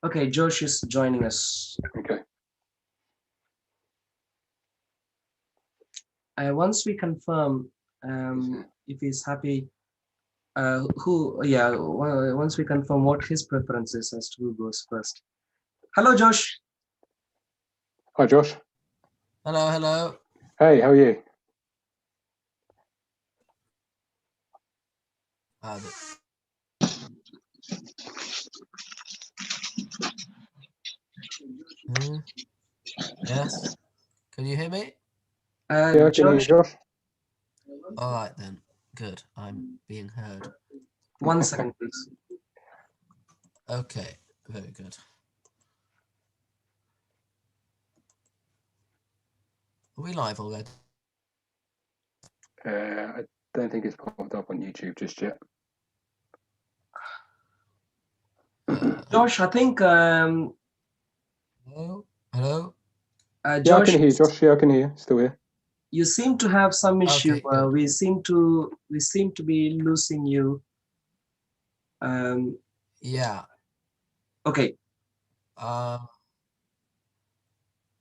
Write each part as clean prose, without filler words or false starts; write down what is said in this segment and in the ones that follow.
Okay, Josh is joining us. Okay. Once we confirm if he's happy, once we confirm what his preference is as to who goes first. Hello, Josh. Hi, Josh. Hello, hello. Hey, how are you? Yes. Can you hear me? Yeah, I can hear you, Josh. All right then. Good. I'm being heard. 1 second, please. Okay. Very good. Are we live already? I don't think it's popped up on YouTube just yet. Josh, I think. Hello. Hello. Josh, yeah, I can hear you, Josh. Yeah, I can hear you. Still here. You seem to have some issue. Okay, we seem to be losing you. Yeah. Okay.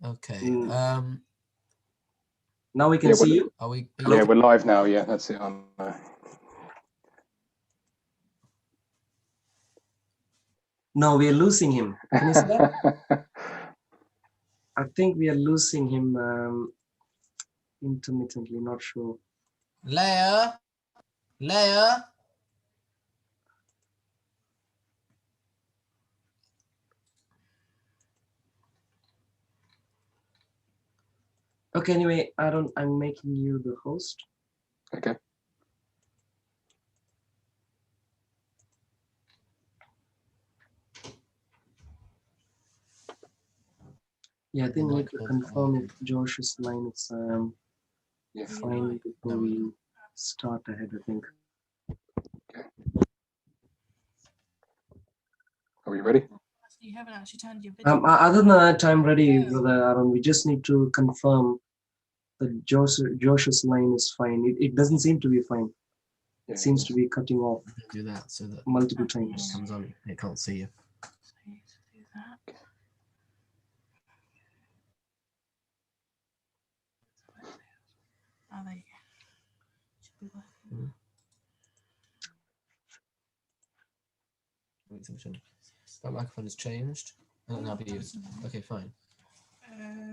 Okay. Now we can see you. Are we? Yeah, we're live now. Yeah, that's it. No, we are losing him. Can you see that? I think we are losing him intermittently. Not sure. Leia. Okay. Anyway, I'm making you the host. Okay. Yeah, I think we could confirm if Josh's line is fine before we start ahead, I think. Okay. Are we ready? You haven't actually turned your video. Other than that, I'm ready, Brother Aaron. We just need to confirm that Josh's line is fine. It doesn't seem to be fine. Yeah, it seems to be cutting off. Do that so that multiple times. it comes on. It can't see you. So you need to do that. Oh, there you go. Should be working. That microphone has changed. And now be used. Okay, fine.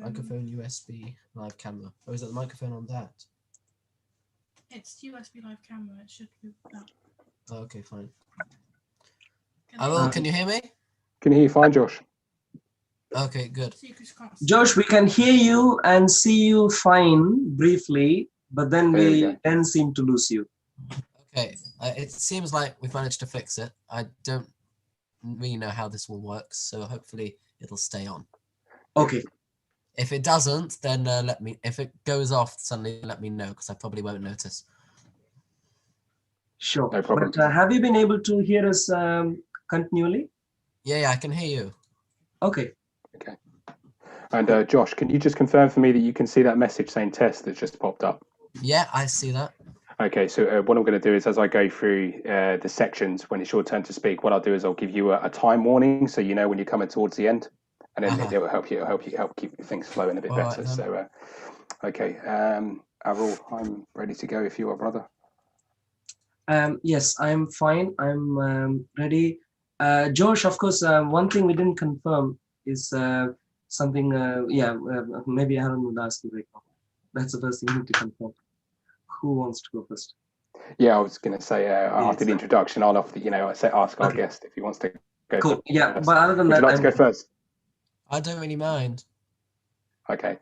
Microphone, USB, live camera. Or is it the microphone on that? It's USB live camera. It should be that. Oh, okay, fine. Arul, can you hear me? Can you hear you fine, Josh? Okay, good. Josh, we can hear you and see you fine briefly, but then we then seem to lose you. Okay, it seems like we've managed to fix it. I don't really know how this will work, so hopefully it'll stay on. Okay. If it doesn't, then let me. If it goes off suddenly, let me know because I probably won't notice. Sure. No problem. But have you been able to hear us continually? Yeah, I can hear you. Okay. Okay. And Josh, can you just confirm for me that you can see that message saying test that just popped up? Yeah, I see that. Okay, so what I'm going to do is as I go through the sections, when it's your turn to speak, what I'll do is I'll give you a time warning so you know when you're coming towards the end, and then it will help keep things flowing a bit better. Right, so, okay, Arul, I'm ready to go if you are, brother. Yes, I'm fine. I'm ready. Josh, of course, one thing we didn't confirm is something. Maybe Aaron would ask you right now. That's the first thing we need to confirm. Who wants to go first? Yeah, I was going to say after the introduction, I'll ask our guest if he wants to go. Cool. First. Yeah, but other than would that, you like to go first? I don't really mind. Okay.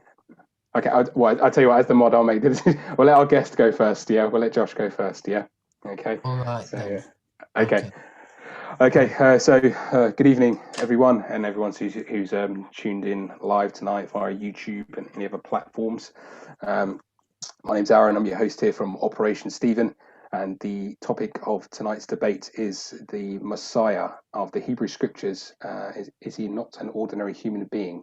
I'll tell you what. As the mod, I'll make the decision. We'll let our guest go first. Yeah, we'll let Josh go first. Yeah. Okay. All right. So, Okay. So good evening, everyone, and everyone who's tuned in live tonight via YouTube and any other platforms. My name's Darren. I'm your host here from Operation Stephen, and the topic of tonight's debate is the Messiah of the Hebrew Scriptures. Is he not an ordinary human being?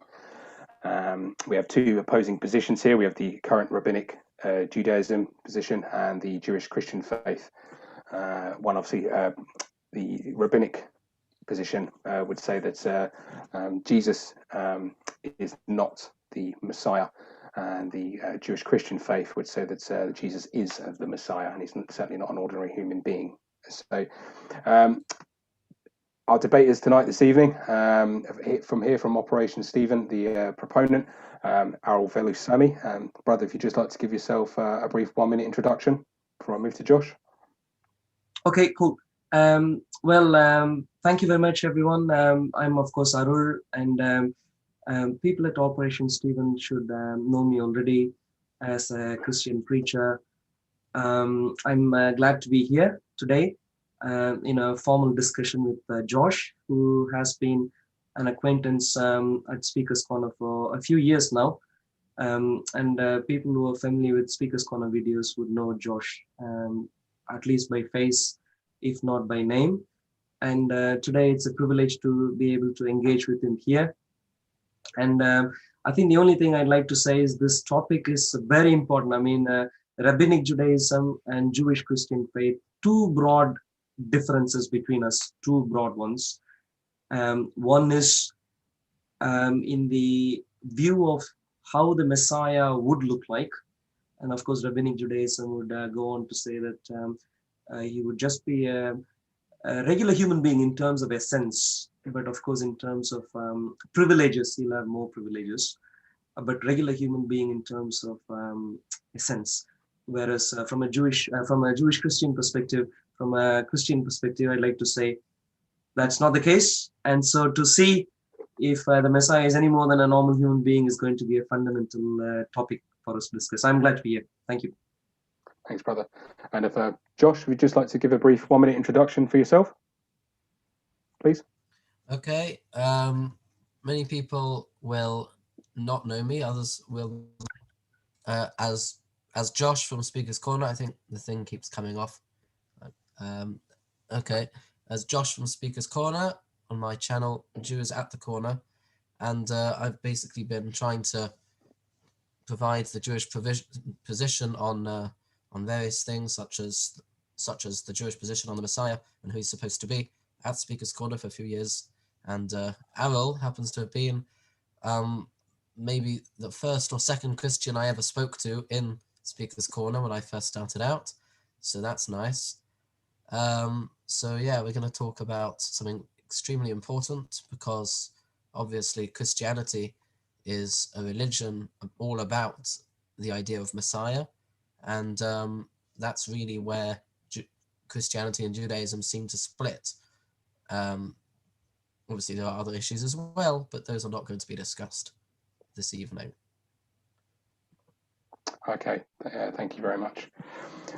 We have two opposing positions here. We have the current Rabbinic Judaism position and the Jewish Christian faith. One, obviously, the Rabbinic position would say that Jesus is not the Messiah, and the Jewish Christian faith would say that Jesus is the Messiah, and he's certainly not an ordinary human being. So our debaters tonight, this evening, from Operation Stephen, the proponent, Arul Velusamy. Brother, if you'd just like to give yourself a brief 1-minute introduction before I move to Josh. Okay, cool. Thank you very much, everyone. I'm, of course, Arul, and people at Operation Stephen should know me already as a Christian preacher. I'm glad to be here today in a formal discussion with Josh, who has been an acquaintance at Speaker's Corner for a few years now. People who are familiar with Speaker's Corner videos would know Josh, at least by face, if not by name. And today it's a privilege to be able to engage with him here. And I think the only thing I'd like to say is this topic is very important. I mean, Rabbinic Judaism and Jewish Christian faith, two broad differences between us, two broad ones. One is in the view of how the Messiah would look like. And of course, Rabbinic Judaism would go on to say that he would just be a regular human being in terms of essence, but of course, in terms of privileges, he'll have more privileges, but regular human being in terms of essence. Whereas from a Jewish Christian perspective, I'd like to say that's not the case. And so to see if the Messiah is any more than a normal human being is going to be a fundamental topic for us to discuss. I'm glad to be here. Thank you. Thanks, brother. And if Josh, would you just like to give a brief 1-minute introduction for yourself, please? Okay. Many people will not know me. Others will. As Josh from Speaker's Corner, I think the thing keeps coming off. Okay. As Josh from Speaker's Corner on my channel, Jews at the Corner, and I've basically been trying to provide the Jewish position on various things, such as the Jewish position on the Messiah and who he's supposed to be, at Speaker's Corner for a few years. And Arul happens to have been maybe the first or second Christian I ever spoke to in Speaker's Corner when I first started out. So that's nice. So yeah, we're going to talk about something extremely important, because obviously Christianity is a religion all about the idea of Messiah. And that's really where Christianity and Judaism seem to split. Obviously, there are other issues as well, but those are not going to be discussed this evening. Okay, thank you very much.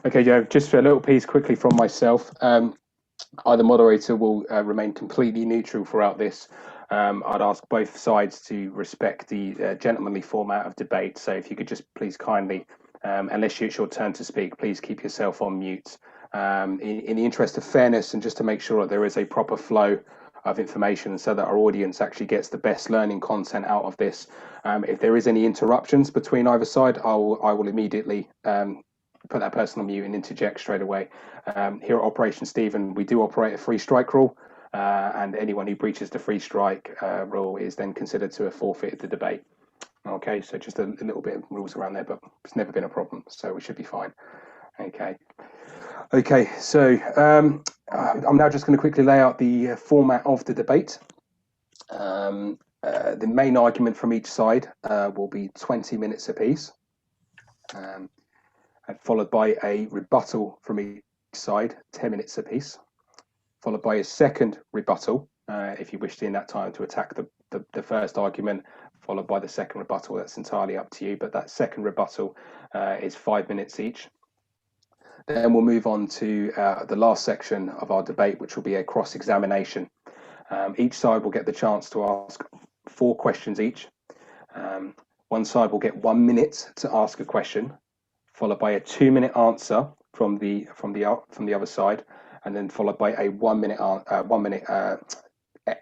Okay, Joe, just for a little piece quickly from myself. I, the moderator, will remain completely neutral throughout this. I'd ask both sides to respect the gentlemanly format of debate. So if you could just please kindly, unless it's your turn to speak, please keep yourself on mute. In the interest of fairness, and just to make sure that there is a proper flow of information, so that our audience actually gets the best learning content out of this. If there is any interruptions between either side, I will immediately put that person on mute and interject straight away. Here at Operation Stephen, we do operate a free strike rule, and anyone who breaches the free strike rule is then considered to have forfeited the debate. Okay, so just a little bit of rules around there, but it's never been a problem, so we should be fine. Okay, so I'm now just going to quickly lay out the format of the debate. The main argument from each side will be 20 minutes apiece, followed by a rebuttal from each side, 10 minutes apiece, followed by a second rebuttal, if you wish in that time to attack the first argument, followed by the second rebuttal. That's entirely up to you, but that second rebuttal is 5 minutes each. Then we'll move on to the last section of our debate, which will be a cross-examination. Each side will get the chance to ask 4 questions each. One side will get 1 minute to ask a question, followed by a 2-minute answer from the other side, and then followed by a 1 minute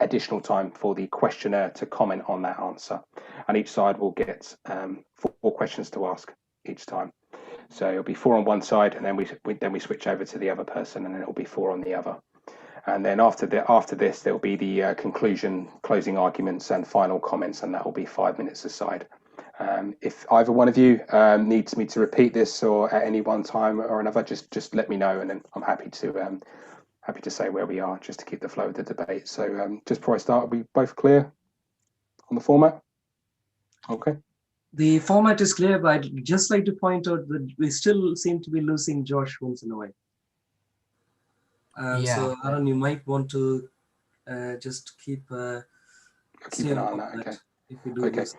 additional time for the questioner to comment on that answer. And each side will get 4 questions to ask each time. So it'll be 4 on one side, and then we switch over to the other person, and then it'll be 4 on the other. And then after this, there'll be the conclusion, closing arguments, and final comments, and that will be 5 minutes aside. If either one of you needs me to repeat this or at any one time or another, just let me know, and then I'm happy to say where we are, just to keep the flow of the debate. So just before I start, are we both clear on the format? Okay. The format is clear, but I'd just like to point out that we still seem to be losing Josh once in a while. Yeah. So Aaron, you might want to just keep Keep stay an eye on on top of that. Okay. if you do Okay. lose.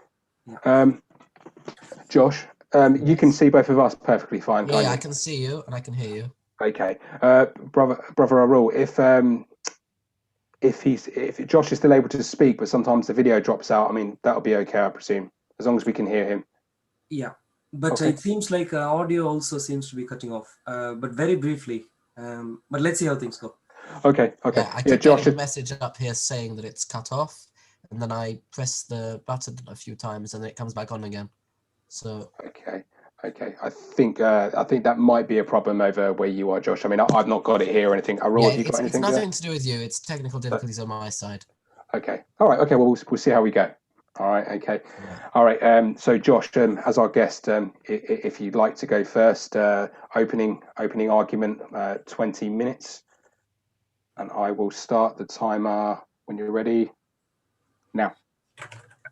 Yeah. Josh, you can see both of us perfectly fine, can't Yeah, you? I can see you and I can hear you. Okay. Brother Arul, if Josh is still able to speak, but sometimes the video drops out, I mean, that'll be okay, I presume, as long as we can hear him. Yeah, but Okay. it seems like audio also seems to be cutting off, but very briefly. But let's see how things go. Okay. Yeah, I keep Josh. getting a message up here saying that it's cut off, and then I press the button a few times and then it comes back on again. So Okay. I think that might be a problem over where you are, Josh. I mean, I've not got it here or anything. Arul, yeah, have you got it's anything nothing there? to do with you. It's technical difficulties on my side. Okay. All right. Okay. Well, we'll see how we go. All right. Okay. Yeah. All right. So, Josh, as our guest, if you'd like to go first, opening argument, 20 minutes, and I will start the timer when you're ready. Now.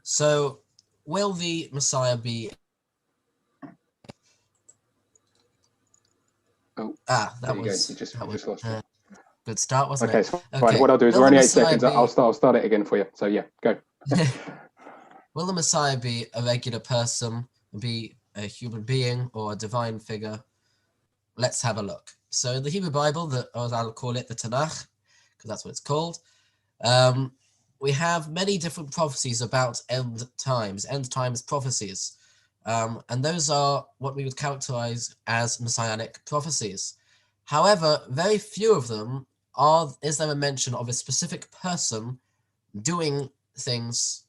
So, will the Messiah be? That was you just lost me. Good start, wasn't Okay, it? so Okay. fine. What I'll do is Will we're the only 8 Messiah seconds. I'll start it again for you. So yeah, go. Will the Messiah be a regular person, be a human being, or a divine figure? Let's have a look. So in the Hebrew Bible, or I'll call it the Tanakh, because that's what it's called, we have many different prophecies about end times prophecies. And those are what we would characterize as messianic prophecies. However, very few of them is there a mention of a specific person doing things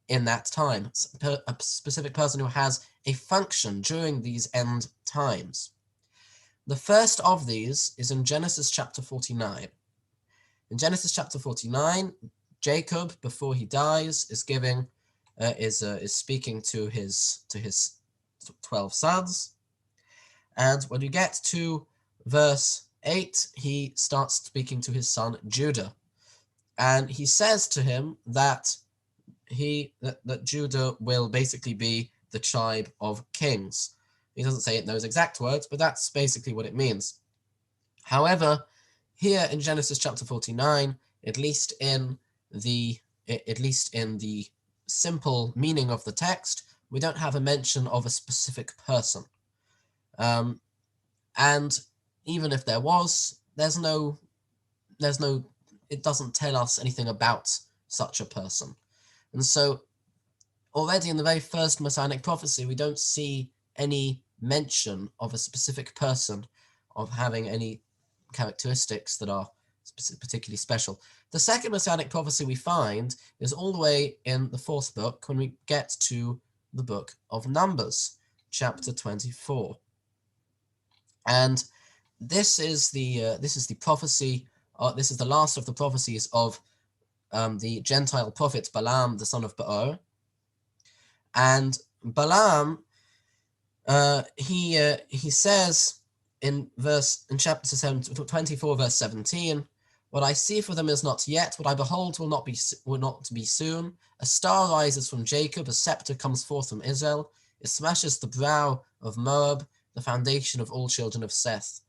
in that time, a specific person who has a function during these end times. The first of these is in Genesis chapter 49. In Genesis chapter 49, Jacob, before he dies, is speaking to his 12 sons, and when you get to verse 8, he starts speaking to his son Judah, and he says to him that that Judah will basically be the tribe of kings. He doesn't say it in those exact words, but that's basically what it means. However, here in Genesis chapter 49, at least in the simple meaning of the text, we don't have a mention of a specific person. And even if there was, it doesn't tell us anything about such a person. And so already in the very first Messianic prophecy, we don't see any mention of a specific person, of having any characteristics that are particularly special. The second Messianic prophecy we find is all the way in the fourth book when we get to the book of Numbers, chapter 24. And this is the prophecy, this is the last of the prophecies of the Gentile prophet Balaam, the son of Beor. And Balaam, he says in chapter 24, verse 17, "What I see for them is not yet; what I behold will not be soon. A star rises from Jacob, a scepter comes forth from Israel. It smashes the brow of Moab, the foundation of all children of Seth."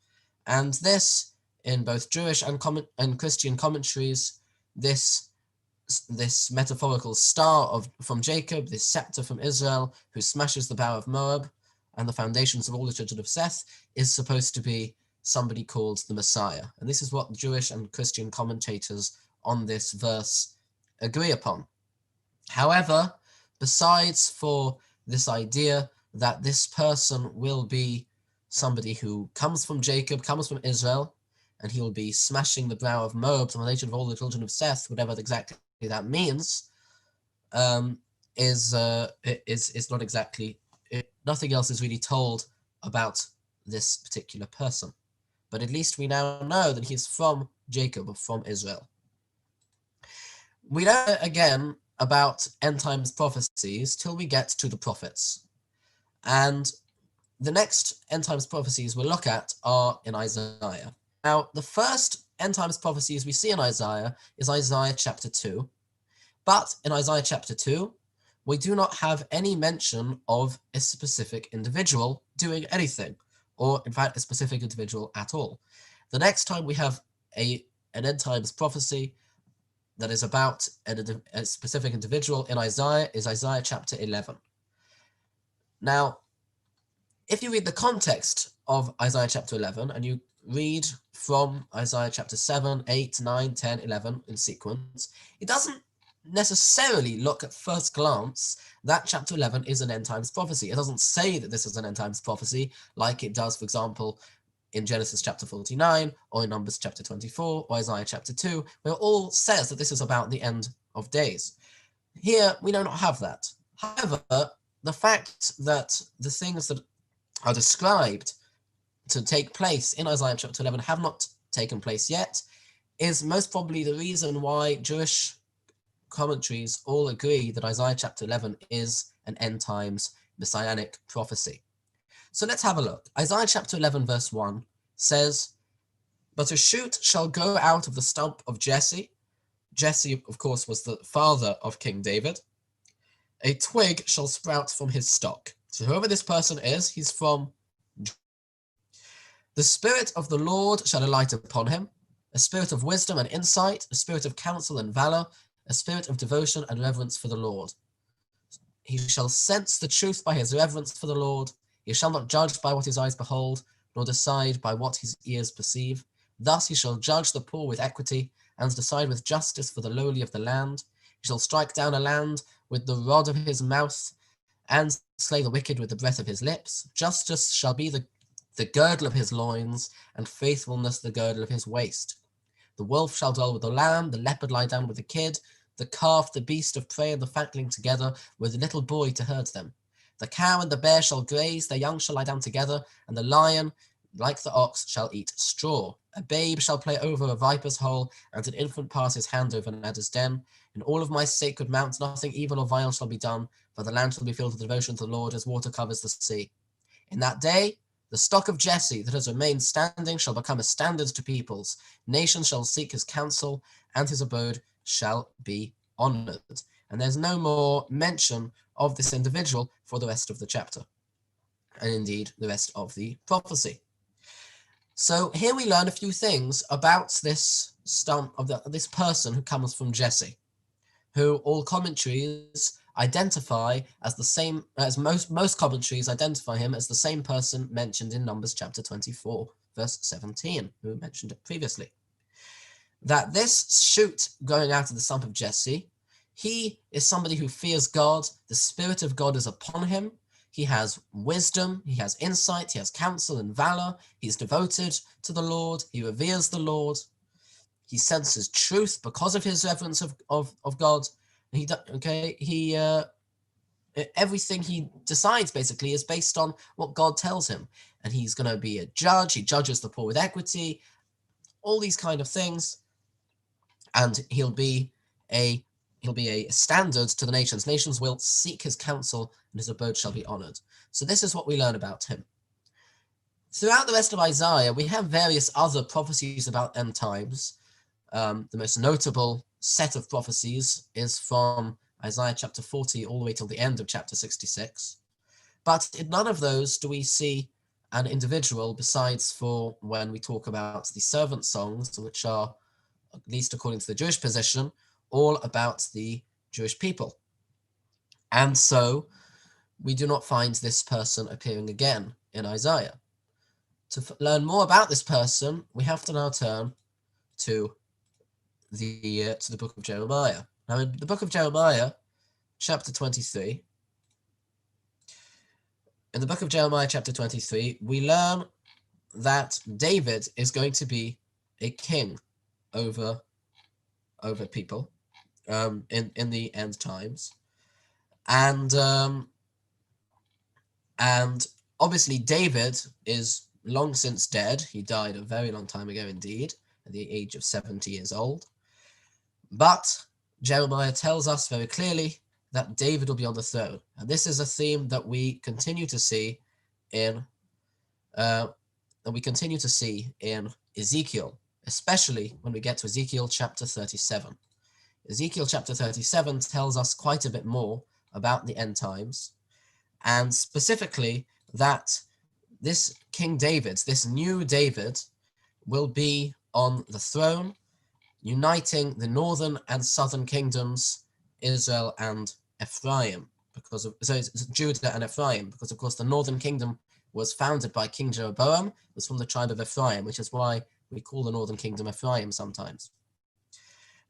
And this, in both Jewish and Christian commentaries, this metaphorical star from Jacob, this scepter from Israel, who smashes the brow of Moab and the foundations of all the children of Seth, is supposed to be somebody called the Messiah. And this is what Jewish and Christian commentators on this verse agree upon. However, besides for this idea that this person will be somebody who comes from Jacob, comes from Israel, and he will be smashing the brow of Moab, the foundation of all the children of Seth, whatever exactly that means, is not exactly, nothing else is really told about this particular person. but at least we now know that he's from Jacob, or from Israel. We don't know again about end times prophecies till we get to the prophets. And the next end times prophecies we'll look at are in Isaiah. Now, the first end times prophecies we see in Isaiah is Isaiah chapter 2. But in Isaiah chapter 2, we do not have any mention of a specific individual doing anything, or in fact, a specific individual at all. The next time we have an end times prophecy that is about a specific individual in Isaiah is Isaiah chapter 11. Now, if you read the context of Isaiah chapter 11 and you read from Isaiah chapter 7, 8, 9, 10, 11 in sequence, it doesn't necessarily look at first glance that chapter 11 is an end times prophecy. It doesn't say that this is an end times prophecy like it does, for example, in Genesis chapter 49 or in Numbers chapter 24 or Isaiah chapter 2, where it all says that this is about the end of days. Here, we do not have that. However, the fact that the things that are described to take place in Isaiah chapter 11 have not taken place yet is most probably the reason why Jewish commentaries all agree that Isaiah chapter 11 is an end times messianic prophecy. So let's have a look. Isaiah chapter 11 verse 1 says, "But a shoot shall go out of the stump of Jesse." Jesse, of course, was the father of King David. "A twig shall sprout from his stock." So whoever this person is, he's from Judah. "The Spirit of the Lord shall alight upon him, a spirit of wisdom and insight, a spirit of counsel and valor, a spirit of devotion and reverence for the Lord. He shall sense the truth by his reverence for the Lord. He shall not judge by what his eyes behold, nor decide by what his ears perceive. Thus he shall judge the poor with equity, and decide with justice for the lowly of the land. He shall strike down a land with the rod of his mouth, and slay the wicked with the breath of his lips. Justice shall be the girdle of his loins, and faithfulness the girdle of his waist. The wolf shall dwell with the lamb, the leopard lie down with the kid, the calf, the beast of prey, and the fatling together, with the little boy to herd them. The cow and the bear shall graze, their young shall lie down together, and the lion, like the ox, shall eat straw. A babe shall play over a viper's hole, and an infant pass his hand over an adder's den. In all of my sacred mounts nothing evil or vile shall be done, for the land shall be filled with devotion to the Lord as water covers the sea. In that day, the stock of Jesse that has remained standing shall become a standard to peoples. Nations shall seek his counsel, and his abode shall be honored." And there's no more mention of this individual for the rest of the chapter, and indeed the rest of the prophecy. So here we learn a few things about this this person who comes from Jesse, who all commentaries identify as the same, as most commentaries identify him as the same person mentioned in Numbers chapter 24, verse 17, who we mentioned it previously. That this shoot going out of the stump of Jesse, he is somebody who fears God. The Spirit of God is upon him. He has wisdom, he has insight, he has counsel and valor. He's devoted to the Lord. He reveres the Lord. He senses truth because of his reverence of God. Everything he decides basically is based on what God tells him. And he's going to be a judge. He judges the poor with equity, all these kind of things. And he'll be a standard to the nations. Nations will seek his counsel, and his abode shall be honored. So this is what we learn about him. Throughout the rest of Isaiah, we have various other prophecies about end times. The most notable set of prophecies is from Isaiah chapter 40 all the way till the end of chapter 66. But in none of those do we see an individual, besides for when we talk about the servant songs, which are, at least according to the Jewish position, all about the Jewish people. And so we do not find this person appearing again in Isaiah. To learn more about this person, we have to now turn to the book of Jeremiah. Now, in the book of Jeremiah, chapter 23, we learn that David is going to be a king over people in the end times, and obviously David is long since dead. He died a very long time ago indeed, at the age of 70 years old. But Jeremiah tells us very clearly that David will be on the throne. And this is a theme that we continue to see in Ezekiel, especially when we get to Ezekiel chapter 37. Ezekiel chapter 37 tells us quite a bit more about the end times, and specifically that this King David, this new David, will be on the throne, uniting the northern and southern kingdoms, Israel and Ephraim, it's Judah and Ephraim, because of course the northern kingdom was founded by King Jeroboam, was from the tribe of Ephraim, which is why we call the northern kingdom Ephraim sometimes.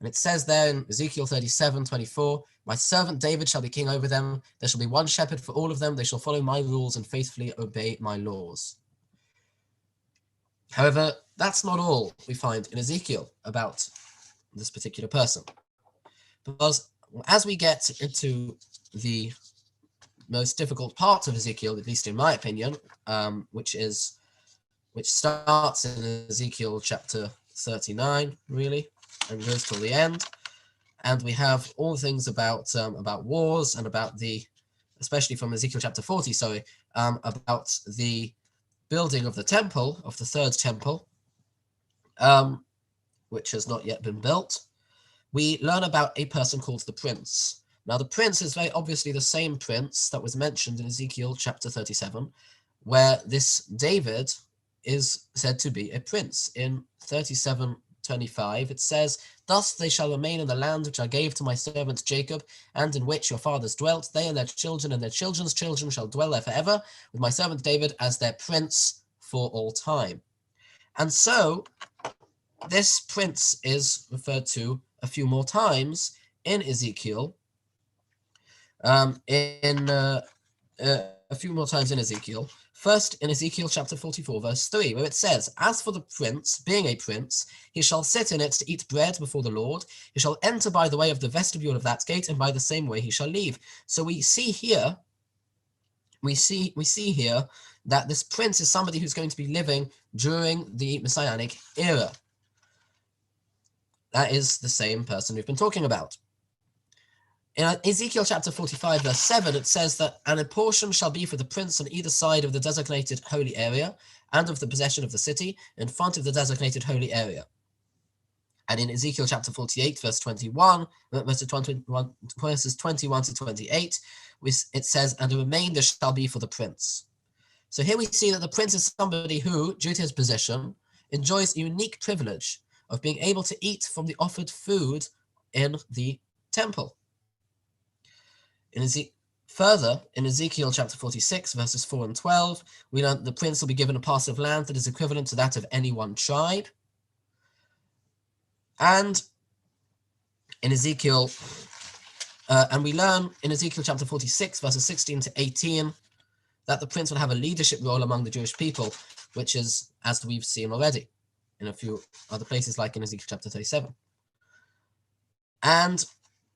And it says there in Ezekiel 37:24, my servant David shall be king over them. There shall be one shepherd for all of them. They shall follow my rules and faithfully obey my laws. However, that's not all we find in Ezekiel about this particular person. Because as we get into the most difficult part of Ezekiel, at least in my opinion, which starts in Ezekiel chapter 39, really, and goes till the end, and we have all things about wars and about especially from Ezekiel chapter 40, about the building of the temple, of the third temple, which has not yet been built. We learn about a person called the prince. Now, the prince is very obviously the same prince that was mentioned in Ezekiel chapter 37, where this David is said to be a prince. In 37:25, it says, thus they shall remain in the land which I gave to my servant Jacob, and in which your fathers dwelt. They and their children and their children's children shall dwell there forever, with my servant David as their prince for all time. And so this prince is referred to a few more times in Ezekiel, First in Ezekiel chapter 44, verse 3, where it says, as for the prince, being a prince, he shall sit in it to eat bread before the Lord. He shall enter by the way of the vestibule of that gate, and by the same way he shall leave. So we see here that this prince is somebody who's going to be living during the Messianic era. That is the same person we've been talking about. In Ezekiel chapter 45, verse 7, it says that, and a portion shall be for the prince on either side of the designated holy area, and of the possession of the city, in front of the designated holy area. And in Ezekiel chapter 48, verses 21 to 28, it says, and a remainder shall be for the prince. So here we see that the prince is somebody who, due to his position, enjoys a unique privilege of being able to eat from the offered food in the temple. Further, in Ezekiel chapter 46, verses 4 and 12, we learn that the prince will be given a parcel of land that is equivalent to that of any one tribe. And in Ezekiel, we learn in Ezekiel chapter 46, verses 16 to 18, that the prince will have a leadership role among the Jewish people, which is, as we've seen already, in a few other places, like in Ezekiel chapter 37. And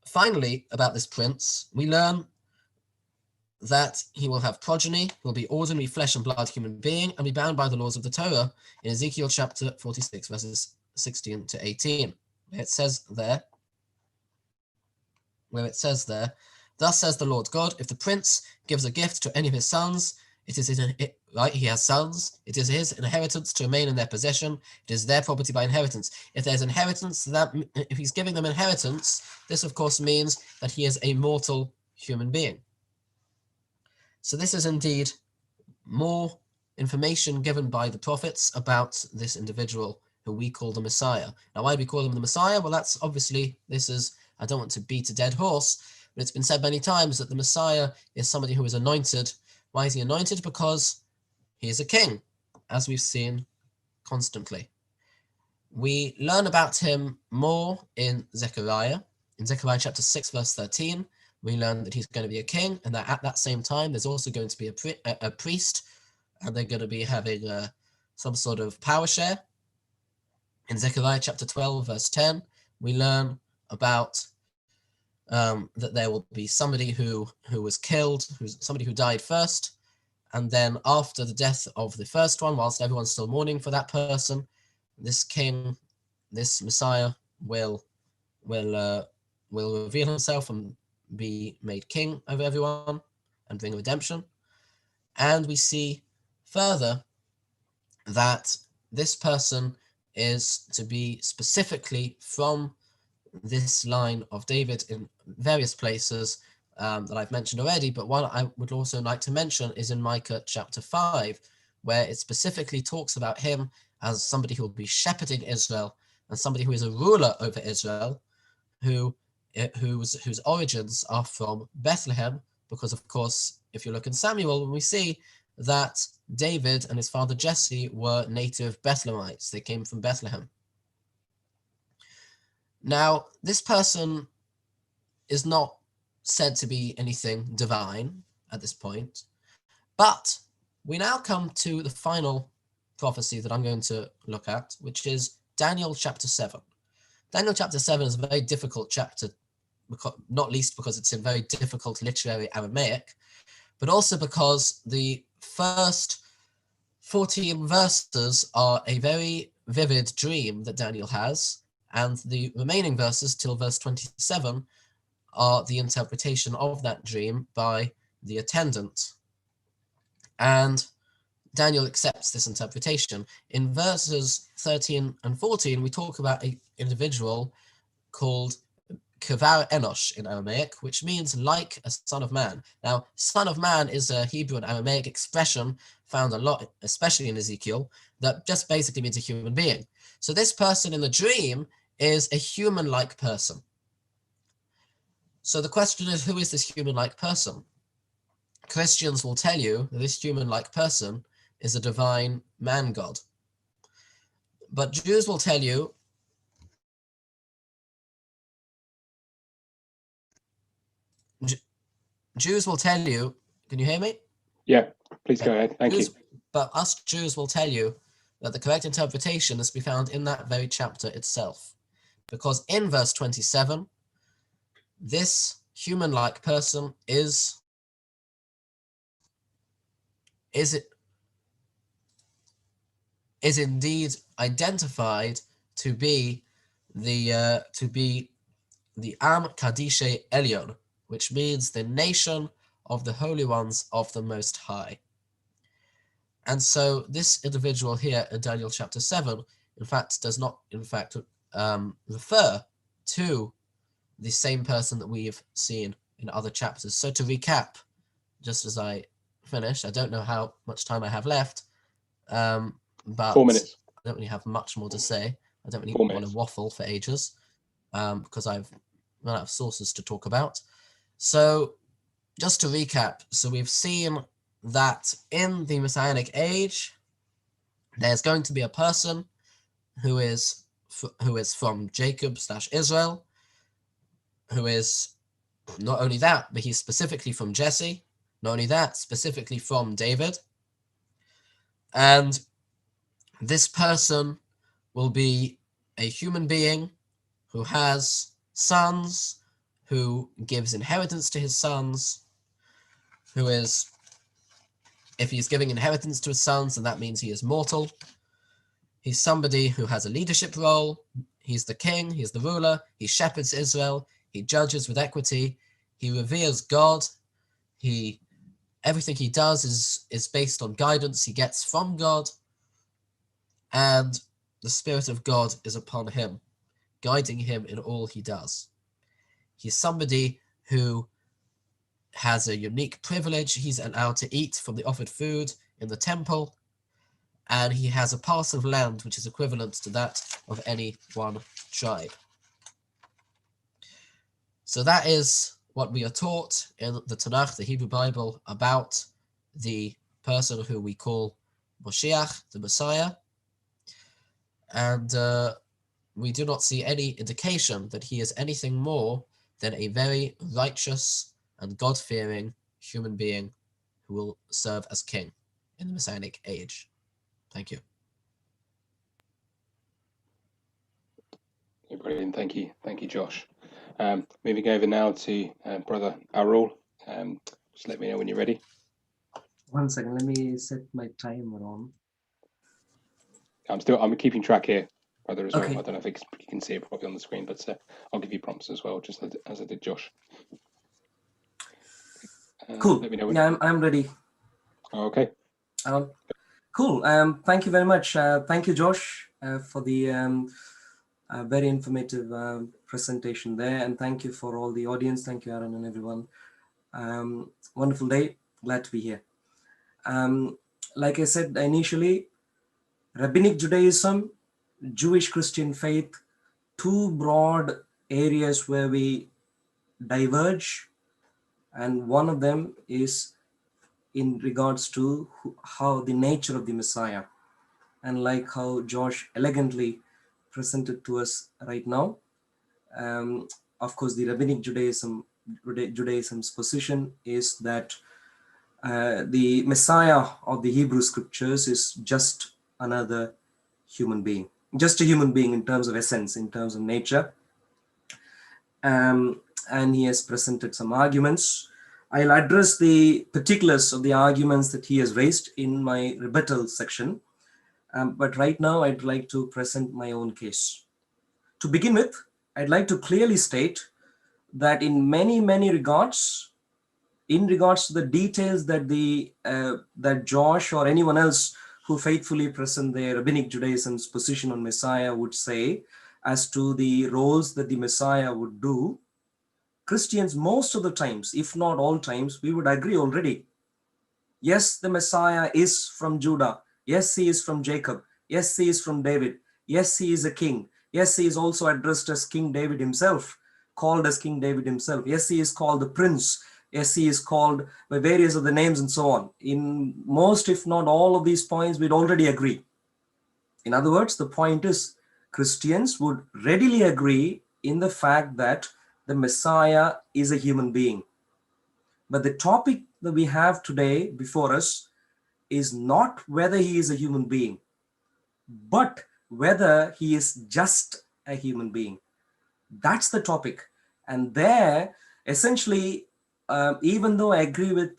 finally, about this prince, we learn that he will have progeny, will be ordinary flesh and blood human being, and be bound by the laws of the Torah in Ezekiel chapter 46, verses 16 to 18, where it says there, thus says the Lord God, if the prince gives a gift to any of his sons, he has sons, it is his inheritance to remain in their possession, it is their property by inheritance. If there's inheritance, if he's giving them inheritance, this of course means that he is a mortal human being. So this is indeed more information given by the prophets about this individual who we call the Messiah. Now, why do we call him the Messiah? Well, that's obviously, I don't want to beat a dead horse, but it's been said many times that the Messiah is somebody who is anointed. Why is he anointed? Because he is a king, as we've seen constantly. We learn about him more in Zechariah. In Zechariah chapter 6, verse 13, we learn that he's going to be a king, and that at that same time, there's also going to be a priest, and they're going to be having some sort of power share. In Zechariah chapter 12, verse 10, we learn about that there will be somebody who was killed, somebody who died first, And then after the death of the first one, whilst everyone's still mourning for that person, this king, this Messiah will reveal himself and be made king over everyone and bring redemption. And we see further that this person is to be specifically from this line of David in various places that I've mentioned already, but one I would also like to mention is in Micah chapter 5, where it specifically talks about him as somebody who will be shepherding Israel and somebody who is a ruler over Israel, whose origins are from Bethlehem, because of course, if you look in Samuel, we see that David and his father Jesse were native Bethlehemites. They came from Bethlehem. Now, this person is not said to be anything divine at this point, but we now come to the final prophecy that I'm going to look at, which is Daniel chapter 7. Daniel chapter 7 is a very difficult chapter, not least because it's in very difficult literary Aramaic, but also because the first 14 verses are a very vivid dream that Daniel has, and the remaining verses till verse 27 are the interpretation of that dream by the attendant. And Daniel accepts this interpretation. In verses 13 and 14, we talk about an individual called Kevar Enosh in Aramaic, which means like a son of man. Now, son of man is a Hebrew and Aramaic expression found a lot, especially in Ezekiel, that just basically means a human being. So this person in the dream is a human-like person. So the question is, who is this human-like person? Christians will tell you that this human-like person is a divine man-god. But Jews will tell you can you hear me? Yeah, please go ahead. Thank you. But us Jews will tell you that the correct interpretation is to be found in that very chapter itself. Because in verse 27, this human-like person is indeed identified to be the Am Kadishe Elyon, which means the nation of the holy ones of the Most High. And so this individual here in Daniel chapter 7, in fact, does not, refer to the same person that we've seen in other chapters. So to recap, just as I finish, I don't know how much time I have left, but 4 minutes. I don't really have much more to say. I don't really 4 want minutes. to waffle for ages, because I've run out of sources to talk about. So just to recap, so we've seen that in the Messianic age, there's going to be a person who is from Jacob/Israel, who is not only that, but he's specifically from Jesse, not only that, specifically from David. And this person will be a human being who has sons, who gives inheritance to his sons, who is, if he's giving inheritance to his sons, then that means he is mortal. He's somebody who has a leadership role. He's the king, he's the ruler, he shepherds Israel, he judges with equity, he reveres God, everything he does is based on guidance he gets from God, and the Spirit of God is upon him, guiding him in all he does. He's somebody who has a unique privilege. He's allowed to eat from the offered food in the temple, and he has a parcel of land which is equivalent to that of any one tribe. So that is what we are taught in the Tanakh, the Hebrew Bible, about the person who we call Moshiach, the Messiah. And we do not see any indication that he is anything more than a very righteous and God-fearing human being who will serve as king in the Messianic age. Thank you. Brilliant. Thank you, Josh. Moving over now to Brother Arul. Just let me know when you're ready. 1 second, let me set my timer on. I'm keeping track here, brother, as well. Okay. I don't know if you can see it properly on the screen, but I'll give you prompts as well, just as I did Josh. Cool. Let me know when. Yeah, I'm ready. Okay. Cool. Thank you very much. Thank you, Josh, for the very informative presentation there. And thank you for all the audience. Thank you, Aaron and everyone. Wonderful day. Glad to be here. Like I said initially, Rabbinic Judaism, Jewish Christian faith, two broad areas where we diverge. And one of them is in regards to how the nature of the Messiah. And like how Josh elegantly presented to us right now, of course, the Rabbinic Judaism's position is that the Messiah of the Hebrew scriptures is just another human being, just a human being in terms of essence, in terms of nature. And he has presented some arguments. I'll address the particulars of the arguments that he has raised in my rebuttal section. But right now, I'd like to present my own case. To begin with, I'd like to clearly state that in many, many regards, in regards to the details that that Josh or anyone else who faithfully present their Rabbinic Judaism's position on Messiah would say as to the roles that the Messiah would do, Christians most of the times, if not all times, we would agree already. Yes, the Messiah is from Judah. Yes, he is from Jacob. Yes, he is from David. Yes, he is a king. Yes, he is also addressed as King David himself, called as King David himself. Yes, he is called the Prince. Yes, he is called by various of the names and so on. In most, if not all of these points, we'd already agree. In other words, the point is Christians would readily agree in the fact that the Messiah is a human being. But the topic that we have today before us is not whether he is a human being, but whether he is just a human being. That's the topic. And there, essentially, even though I agree with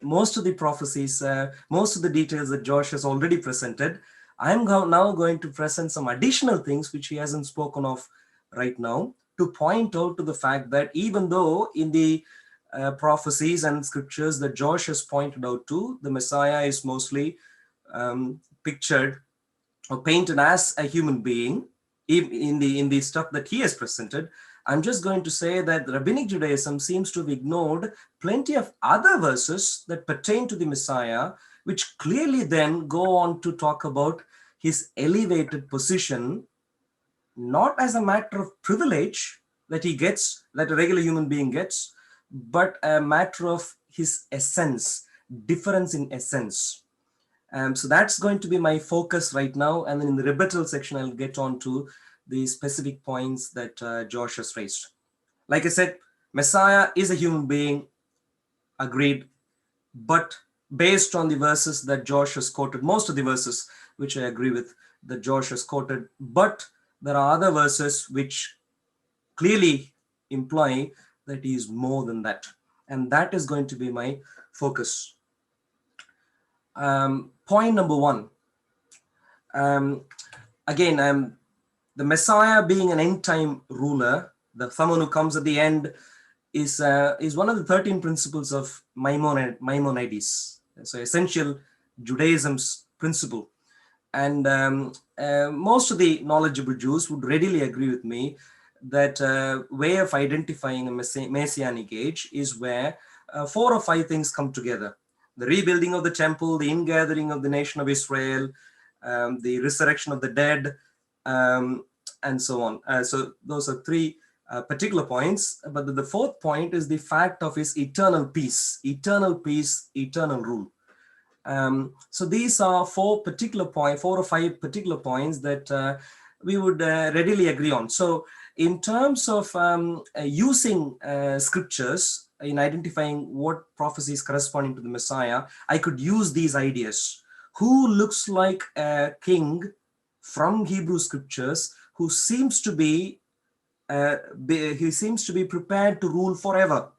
most of the prophecies, most of the details that Josh has already presented, I'm now going to present some additional things which he hasn't spoken of right now to point out to the fact that even though in the prophecies and scriptures that Josh has pointed out to, the Messiah is mostly pictured or painted as a human being in the stuff that he has presented. I'm just going to say that Rabbinic Judaism seems to have ignored plenty of other verses that pertain to the Messiah, which clearly then go on to talk about his elevated position, not as a matter of privilege that he gets, that a regular human being gets, but a matter of his essence, difference in essence. So that's going to be my focus right now. And then in the rebuttal section, I'll get on to the specific points that Josh has raised. Like I said, Messiah is a human being, agreed, but based on the verses that Josh has quoted, most of the verses which I agree with that Josh has quoted, but there are other verses which clearly imply that he is more than that. And that is going to be my focus. Point number one. Again, the Messiah being an end-time ruler, someone who comes at the end, is one of the 13 principles of Maimonides. So essential Judaism's principle. And most of the knowledgeable Jews would readily agree with me that way of identifying a messianic age is where 4 or 5 things come together. The rebuilding of the temple, the ingathering of the nation of Israel, the resurrection of the dead, and so on. So those are 3 particular points. But the 4th point is the fact of his eternal peace, eternal rule. So these are 4 or 5 particular points that we would readily agree on. So in terms of using scriptures in identifying what prophecies corresponding to the Messiah, I could use these ideas. Who looks like a king from Hebrew scriptures who seems to be prepared to rule forever?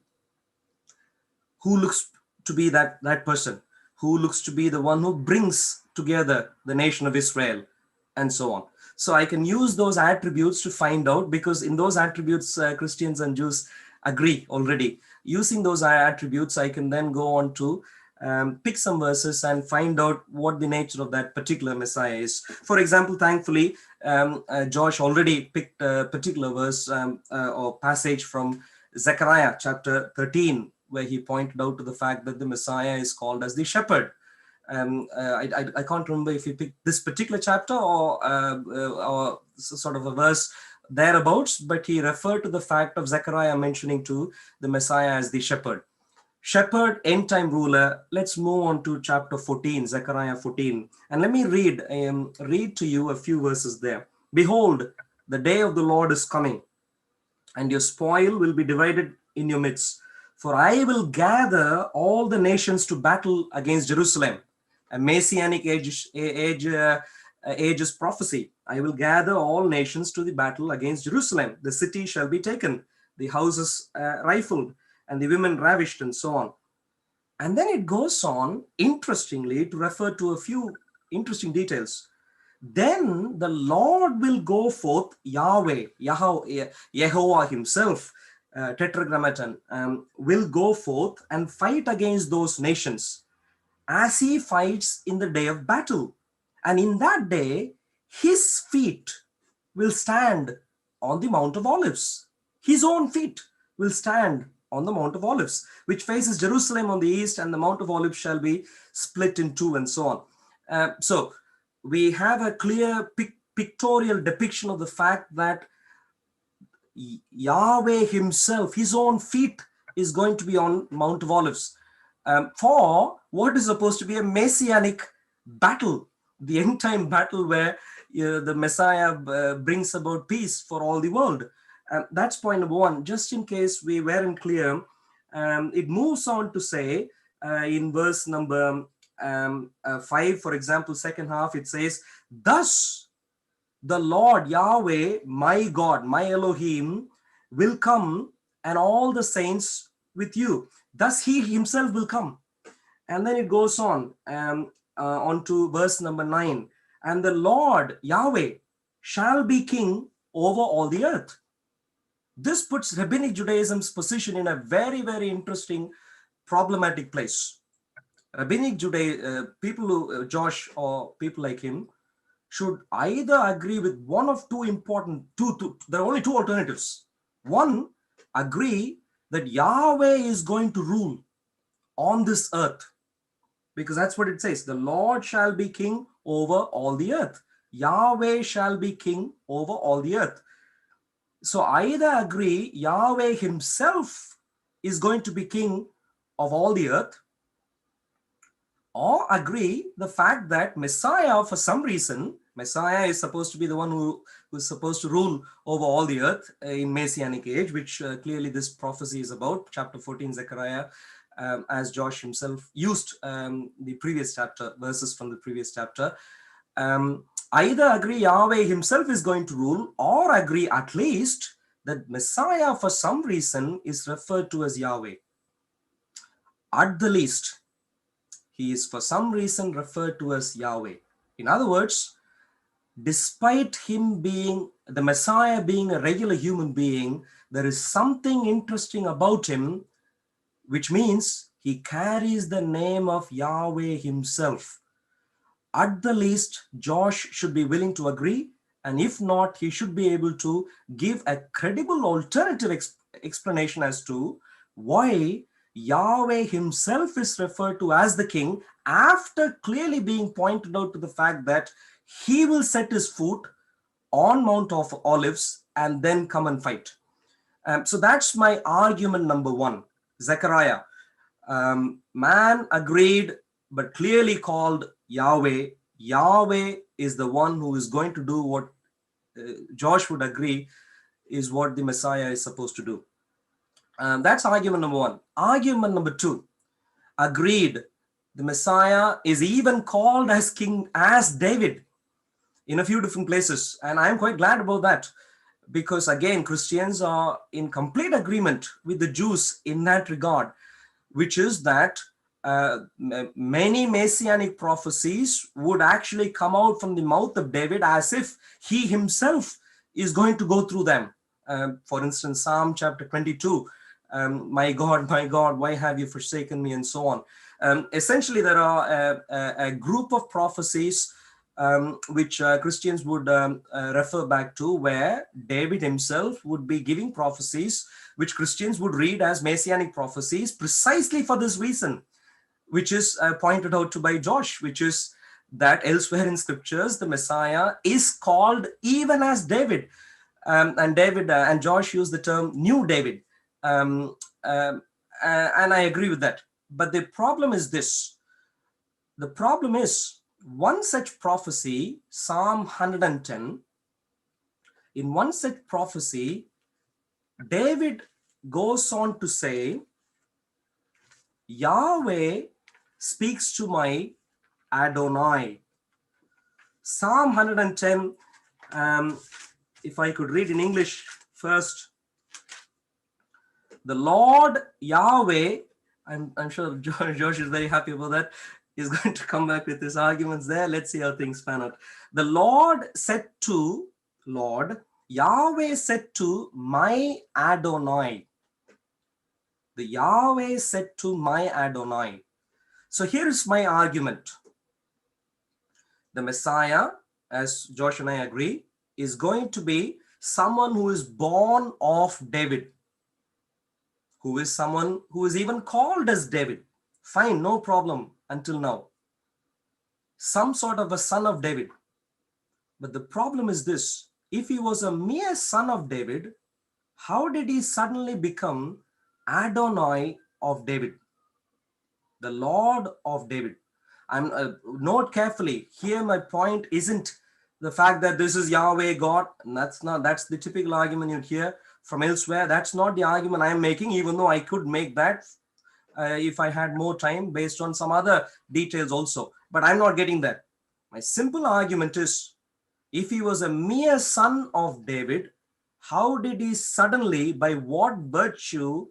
Who looks to be that person? who looks to be the one who brings together the nation of Israel, and so on. So I can use those attributes to find out, because in those attributes, Christians and Jews agree already. Using those attributes, I can then go on to pick some verses and find out what the nature of that particular Messiah is. For example, thankfully, Josh already picked a particular verse or passage from Zechariah chapter 13, where he pointed out to the fact that the Messiah is called as the shepherd. I can't remember if he picked this particular chapter or sort of a verse thereabouts, but he referred to the fact of Zechariah mentioning to the Messiah as the shepherd. Shepherd, end time ruler. Let's move on to chapter 14, Zechariah 14. And let me read to you a few verses there. Behold, the day of the Lord is coming, and your spoil will be divided in your midst. For I will gather all the nations to battle against Jerusalem. A messianic age's prophecy. I will gather all nations to the battle against Jerusalem. The city shall be taken, the houses rifled, and the women ravished, and so on. And then it goes on, interestingly, to refer to a few interesting details. Then the Lord will go forth, Yahweh, Yehovah himself, tetragrammaton, will go forth and fight against those nations as he fights in the day of battle. And in that day, his feet will stand on the Mount of Olives. His own feet will stand on the Mount of Olives, which faces Jerusalem on the east, and the Mount of Olives shall be split in two, and so on. So we have a clear pictorial depiction of the fact that Yahweh himself, his own feet, is going to be on Mount of Olives for what is supposed to be a messianic battle, the end time battle where the Messiah brings about peace for all the world. That's point number one. Just in case we weren't clear, it moves on to say in verse number 5, for example, second half, it says, thus the Lord Yahweh, my God, my Elohim, will come, and all the saints with you. Thus he himself will come. And then it goes on to verse number 9. And the Lord Yahweh shall be king over all the earth. This puts Rabbinic Judaism's position in a very, very interesting, problematic place. Rabbinic people who, Josh or people like him, should either agree with one of two important, there are only two alternatives. One, agree that Yahweh is going to rule on this earth, because that's what it says. The Lord shall be king over all the earth. Yahweh shall be king over all the earth. So either agree Yahweh himself is going to be king of all the earth, or agree the fact that Messiah, for some reason, Messiah is supposed to be the one who is supposed to rule over all the earth in Messianic age, which clearly this prophecy is about, chapter 14, Zechariah, as Josh himself used the previous chapter, verses from the previous chapter. Either agree Yahweh himself is going to rule, or agree at least that Messiah, for some reason, is referred to as Yahweh. At the least, he is for some reason referred to as Yahweh. In other words, despite him being, the Messiah being a regular human being, there is something interesting about him, which means he carries the name of Yahweh himself. At the least, Josh should be willing to agree, and if not, he should be able to give a credible alternative explanation as to why Yahweh himself is referred to as the king, after clearly being pointed out to the fact that he will set his foot on Mount of Olives and then come and fight. So that's my argument number one. Zechariah, man agreed, but clearly called Yahweh. Yahweh is the one who is going to do what Josh would agree is what the Messiah is supposed to do. That's argument number one. Argument number two, agreed, the Messiah is even called as king as David in a few different places. And I'm quite glad about that, because again, Christians are in complete agreement with the Jews in that regard, which is that many messianic prophecies would actually come out from the mouth of David as if he himself is going to go through them. For instance, Psalm chapter 22, my God, why have you forsaken me, and so on. Essentially, there are a group of prophecies which Christians would refer back to, where David himself would be giving prophecies which Christians would read as messianic prophecies, precisely for this reason, which is pointed out to by Josh, which is that elsewhere in scriptures, the Messiah is called even as David. And David and Josh use the term New David. And I agree with that. But the problem is this. The problem is one such prophecy, Psalm 110, in one such prophecy, David goes on to say, Yahweh speaks to my Adonai. Psalm 110, if I could read in English first. The Lord Yahweh, I'm sure Josh is very happy about that. He's going to come back with his arguments there. Let's see how things pan out. The Lord said to, Yahweh said to my Adonai. The Yahweh said to my Adonai. So here's my argument. The Messiah, as Josh and I agree, is going to be someone who is born of David, who is someone who is even called as David. Fine, no problem until now. Some sort of a son of David. But the problem is this. If he was a mere son of David, how did he suddenly become Adonai of David? The Lord of David. Note carefully, here my point isn't the fact that this is Yahweh God. And that's the typical argument you hear from elsewhere. That's not the argument I'm making, even though I could make that if I had more time based on some other details also. But I'm not getting that. My simple argument is, if he was a mere son of David, how did he suddenly, by what virtue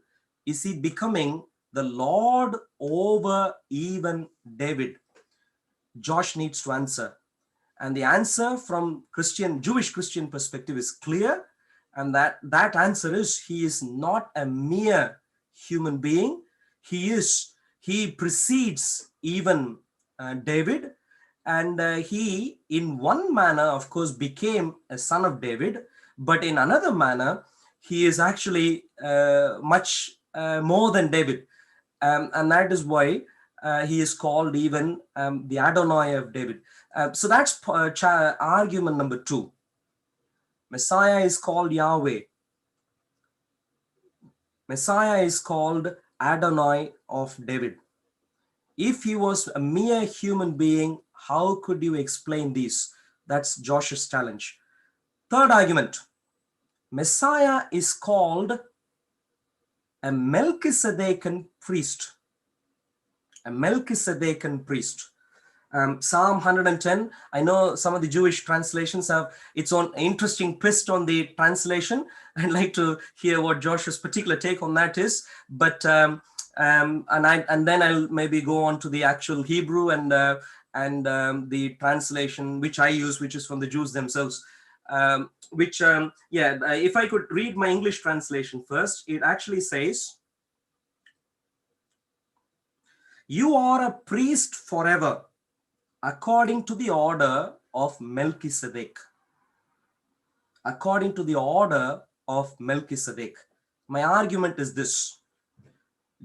is he becoming the Lord over even David? Josh needs to answer. And the answer from Jewish Christian perspective is clear. And that answer is, he is not a mere human being. He precedes even David. And he, in one manner, of course, became a son of David. But in another manner, he is actually much more than David. And that is why he is called even the Adonai of David. So that's argument number 2. Messiah is called Yahweh. Messiah is called Adonai of David. If he was a mere human being, how could you explain these? That's Josh's challenge. Third argument. Messiah is called a Melchizedekan priest. A Melchizedekan priest. Psalm 110, I know some of the Jewish translations have its own interesting twist on the translation. I'd like to hear what Josh's particular take on that is. But and then I'll maybe go on to the actual Hebrew and the translation which I use, which is from the Jews themselves. If I could read my English translation first, it actually says, "You are a priest forever, according to the order of Melchizedek." According to the order of Melchizedek. My argument is this.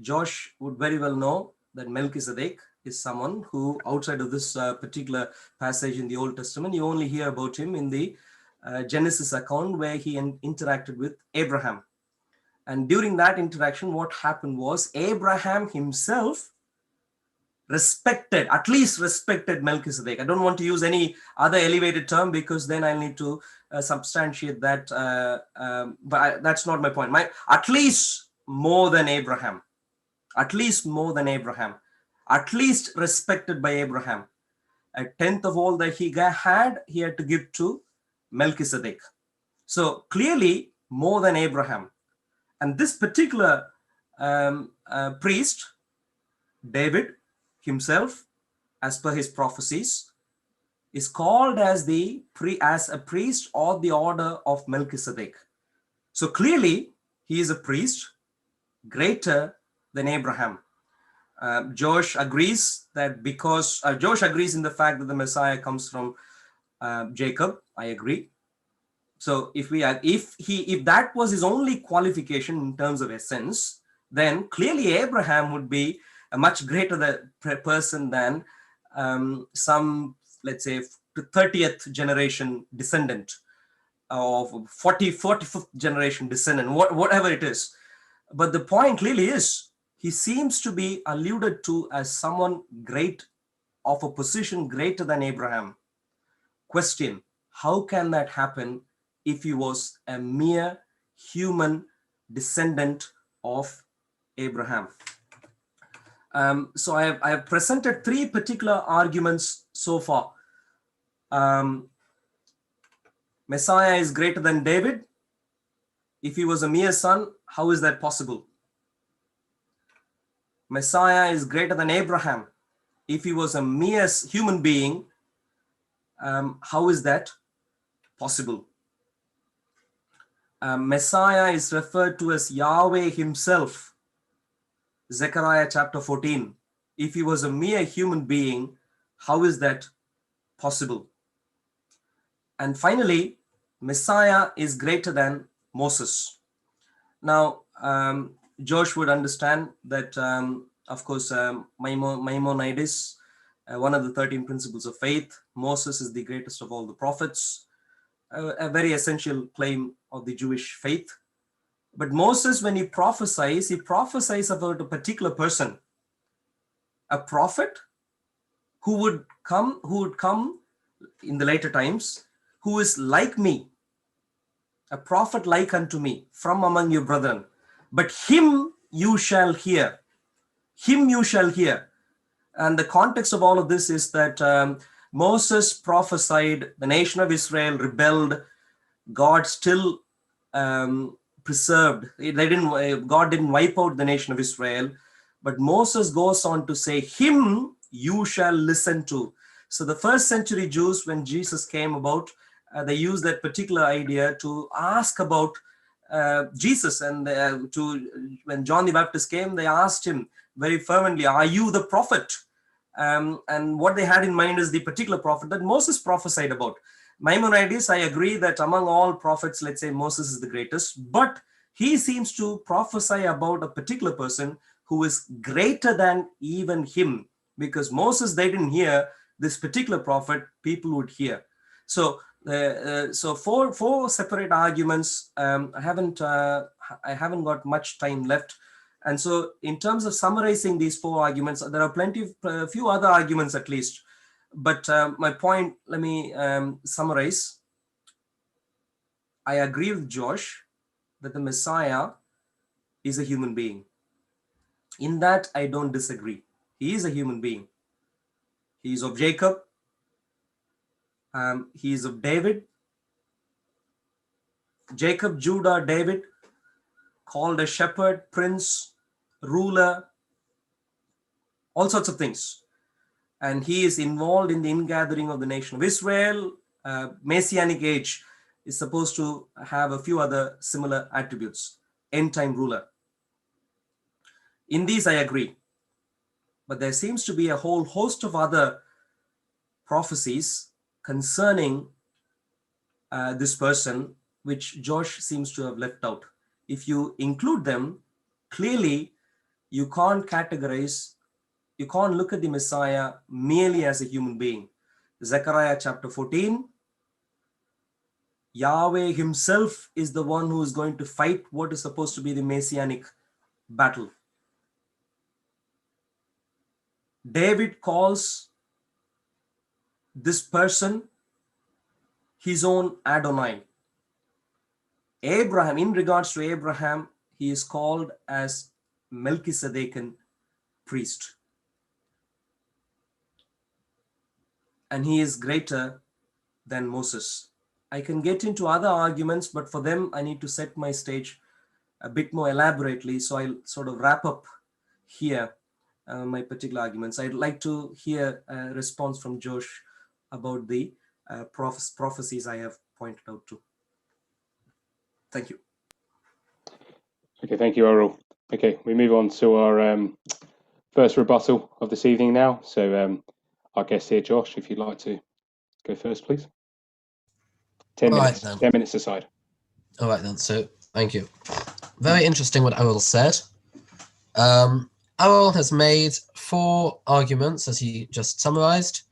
Josh would very well know that Melchizedek is someone who, outside of this particular passage in the Old Testament, you only hear about him in the Genesis account where he interacted with Abraham. And during that interaction, what happened was Abraham himself at least respected Melchizedek. I don't want to use any other elevated term because then I'll need to substantiate that. But that's not my point. At least more than Abraham. At least more than Abraham. At least respected by Abraham. A tenth of all that he had to give to Melchizedek. So clearly more than Abraham. And this particular priest, David, himself, as per his prophecies, is called as a priest of the order of Melchizedek. So clearly, he is a priest greater than Abraham. Josh agrees that because Josh agrees in the fact that the Messiah comes from Jacob. I agree. So if that was his only qualification in terms of essence, then clearly Abraham would be a much greater person than some, let's say, 30th generation descendant of 45th generation descendant, whatever it is. But the point clearly is, he seems to be alluded to as someone great, of a position greater than Abraham. Question: how can that happen if he was a mere human descendant of Abraham? So I have presented three particular arguments so far. Messiah is greater than David. If he was a mere son, how is that possible? Messiah is greater than Abraham. If he was a mere human being, how is that possible? Messiah is referred to as Yahweh himself. Zechariah chapter 14. If he was a mere human being, how is that possible? And finally, Messiah is greater than Moses. Now, Josh would understand that, of course, Maimonides, one of the 13 principles of faith, Moses is the greatest of all the prophets, a very essential claim of the Jewish faith. But Moses, when he prophesies about a particular person, a prophet who would come in the later times, who is like me, a prophet like unto me from among your brethren. But him you shall hear. Him you shall hear. And the context of all of this is that Moses prophesied, the nation of Israel rebelled, God still preserved. God didn't wipe out the nation of Israel, but Moses goes on to say, him you shall listen to. So the first century Jews, when Jesus came about, they used that particular idea to ask about Jesus. And when John the Baptist came, they asked him very fervently, are you the prophet? And what they had in mind is the particular prophet that Moses prophesied about. Maimonides, I agree that among all prophets, let's say Moses is the greatest, but he seems to prophesy about a particular person who is greater than even him, because Moses, they didn't hear, this particular prophet, people would hear. So four separate arguments. I haven't got much time left. And so in terms of summarizing these four arguments, there are a few other arguments at least. But my point, let me summarize. I agree with Josh that the Messiah is a human being. In that, I don't disagree. He is a human being. He is of Jacob. He is of David. Jacob, Judah, David, called a shepherd, prince, ruler, all sorts of things. And he is involved in the ingathering of the nation of Israel. Messianic age is supposed to have a few other similar attributes. End time ruler. In these I agree. But there seems to be a whole host of other prophecies concerning this person, which Josh seems to have left out. If you include them, clearly you can't categorize, you can't look at the Messiah merely as a human being. Zechariah chapter 14, Yahweh himself is the one who is going to fight what is supposed to be the messianic battle. David calls this person his own Adonai. Abraham, in regards to Abraham, he is called as Melchizedekan priest. And he is greater than Moses. I can get into other arguments, but for them, I need to set my stage a bit more elaborately. So I'll sort of wrap up here. my particular arguments. I'd like to hear a response from Josh about the prophecies I have pointed out to. Thank you. Okay, thank you, Arul. Okay, we move on to our first rebuttal of this evening now. So our guest here, Josh, if you'd like to go first, please. 10 All minutes. right, then. 10 minutes aside. All right then. So thank you. Very interesting what Arul said. Arul has made 4 arguments, as he just summarized.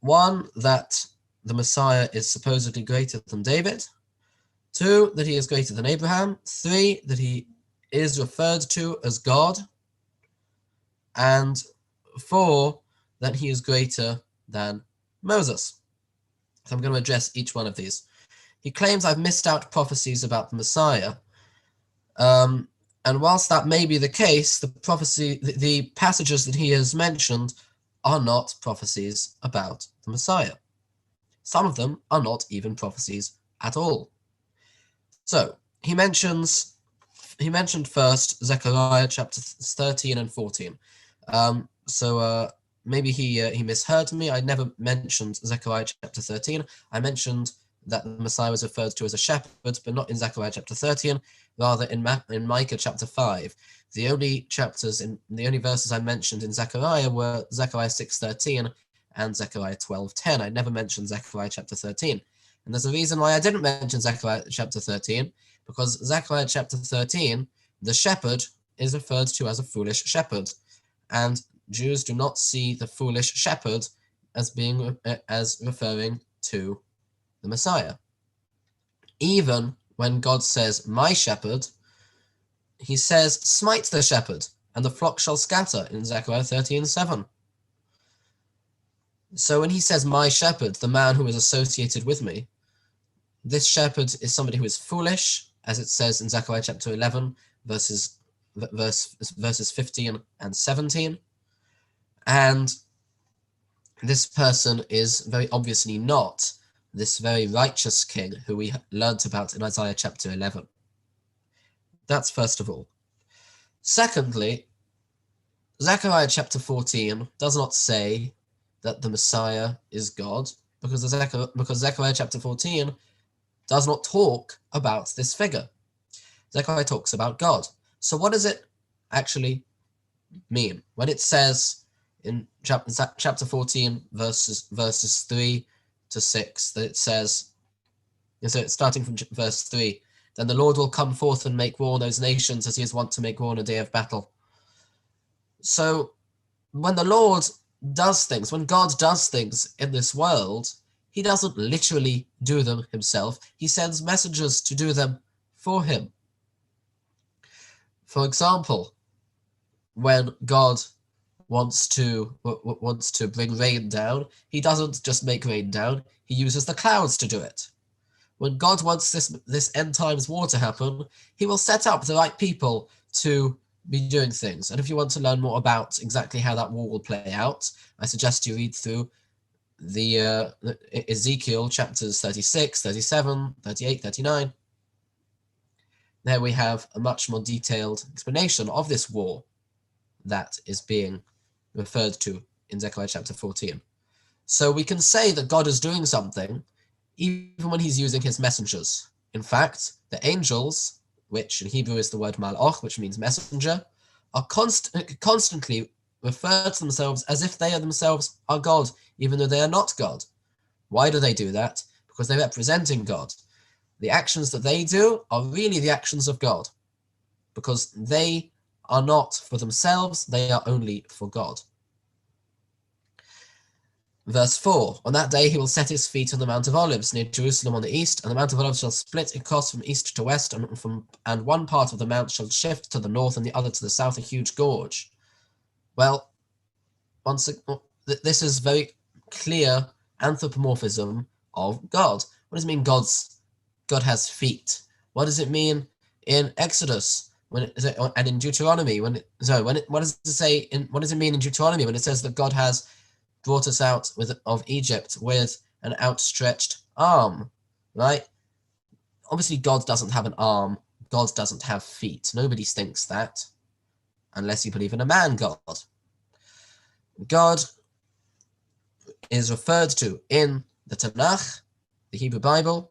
1, that the Messiah is supposedly greater than David. 2, that he is greater than Abraham. 3, that he is referred to as God. And 4, that he is greater than Moses. So I'm going to address each one of these. He claims I've missed out prophecies about the Messiah. And whilst that may be the case, the passages that he has mentioned are not prophecies about the Messiah. Some of them are not even prophecies at all. So he mentioned first Zechariah chapter 13 and 14. Maybe he misheard me. I never mentioned Zechariah chapter 13. I mentioned that the Messiah was referred to as a shepherd, but not in Zechariah chapter 13, rather in Micah chapter 5. The only verses I mentioned in Zechariah were Zechariah 6:13 and Zechariah 12:10. I never mentioned Zechariah chapter 13. And there's a reason why I didn't mention Zechariah chapter 13, because Zechariah chapter 13, the shepherd is referred to as a foolish shepherd. And Jews do not see the foolish shepherd as referring to the Messiah. Even when God says, my shepherd, he says, smite the shepherd, and the flock shall scatter in Zechariah 13:7. So when he says, my shepherd, the man who is associated with me, this shepherd is somebody who is foolish, as it says in Zechariah chapter 11, verses 15 and 17. And this person is very obviously not this very righteous king who we learnt about in Isaiah chapter 11. That's first of all. Secondly, Zechariah chapter 14 does not say that the Messiah is God, because Zechariah chapter 14 does not talk about this figure. Zechariah talks about God. So what does it actually mean when it says in chapter 14 verses 3 to 6 that it says, so starting from verse 3, then the Lord will come forth and make war on those nations as he is wont to make war on a day of battle. So when the Lord does things, when God does things in this world, he doesn't literally do them himself. He sends messengers to do them for him. For example, when God wants to bring rain down, he doesn't just make rain down, he uses the clouds to do it. When God wants this end times war to happen, he will set up the right people to be doing things. And if you want to learn more about exactly how that war will play out, I suggest you read through the Ezekiel chapters 36, 37, 38, 39. There we have a much more detailed explanation of this war that is being referred to in Zechariah chapter 14. So we can say that God is doing something even when he's using his messengers. In fact, the angels, which in Hebrew is the word malach, which means messenger, are constantly refer to themselves as if they themselves are God, even though they are not God. Why do they do that? Because they're representing God. The actions that they do are really the actions of God, because they are not for themselves, they are only for God. Verse 4, on that day he will set his feet on the Mount of Olives near Jerusalem on the east, and the Mount of Olives shall split across from east to west, and one part of the mount shall shift to the north and the other to the south, a huge gorge. Well, this is very clear anthropomorphism of God. What does it mean God has feet? What does it mean in Exodus and in Deuteronomy? What does it mean in Deuteronomy when it says that God has brought us out of Egypt with an outstretched arm, right? Obviously, God doesn't have an arm. God doesn't have feet. Nobody thinks that. unless you believe in a man God. God is referred to in the Tanakh, the Hebrew Bible,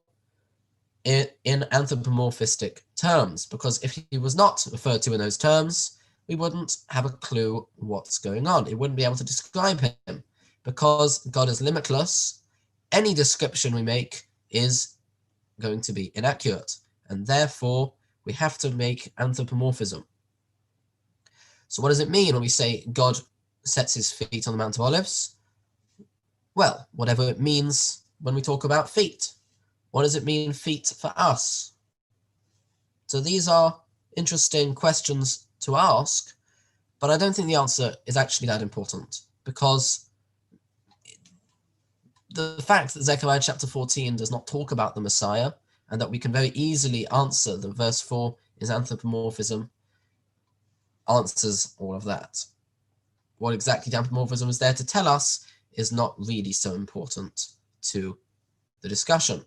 in anthropomorphistic terms, because if he was not referred to in those terms, we wouldn't have a clue what's going on. It wouldn't be able to describe him. Because God is limitless, any description we make is going to be inaccurate, and therefore we have to make anthropomorphism. So what does it mean when we say God sets his feet on the Mount of Olives? Well, whatever it means when we talk about feet. What does it mean, feet, for us? So these are interesting questions to ask, but I don't think the answer is actually that important, because the fact that Zechariah chapter 14 does not talk about the Messiah, and that we can very easily answer that verse 4 is anthropomorphism, answers all of that. What exactly anthropomorphism is there to tell us is not really so important to the discussion.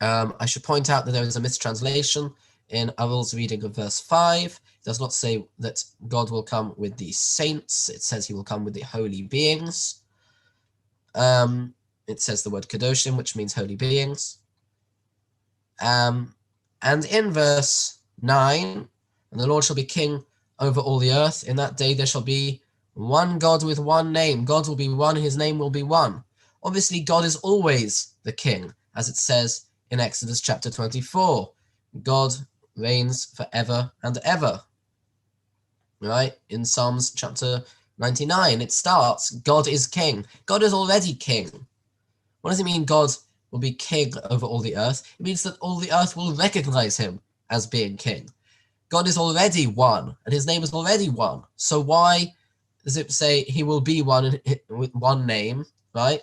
I should point out that there is a mistranslation in Arul's reading of verse 5. It does not say that God will come with the saints. It says he will come with the holy beings. It says the word kadoshim, which means holy beings. And in verse 9, and the Lord shall be king over all the earth. In that day there shall be one God with one name. God will be one, his name will be one. Obviously, God is always the king, as it says in Exodus chapter 24. God reigns forever and ever. Right? In Psalms chapter 99, it starts, God is king. God is already king. What does it mean God will be king over all the earth? It means that all the earth will recognize him as being king. God is already one, and his name is already one. So why does it say he will be one with one name, right?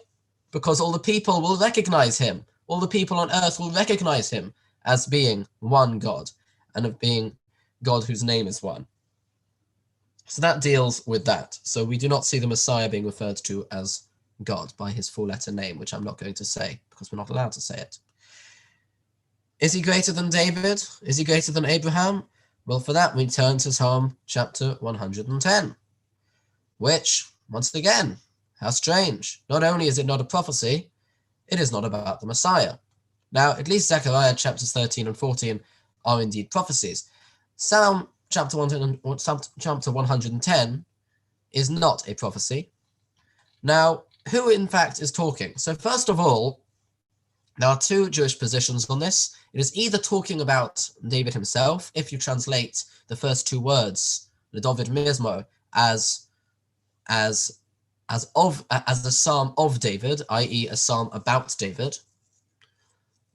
Because all the people will recognize him. All the people on earth will recognize him as being one God, and of being God whose name is one. So that deals with that. So we do not see the Messiah being referred to as God by his four-letter name, which I'm not going to say because we're not allowed to say it. Is he greater than David? Is he greater than Abraham? Well, for that we turn to Psalm chapter 110, which, once again, how strange. Not only is it not a prophecy, it is not about the Messiah. Now, at least Zechariah chapters 13 and 14 are indeed prophecies. Psalm chapter 110 is not a prophecy. Now, who in fact is talking? So first of all, there are two Jewish positions on this. It is either talking about David himself, if you translate the first two words, the David Mizmor, as a psalm of David, i.e. a psalm about David,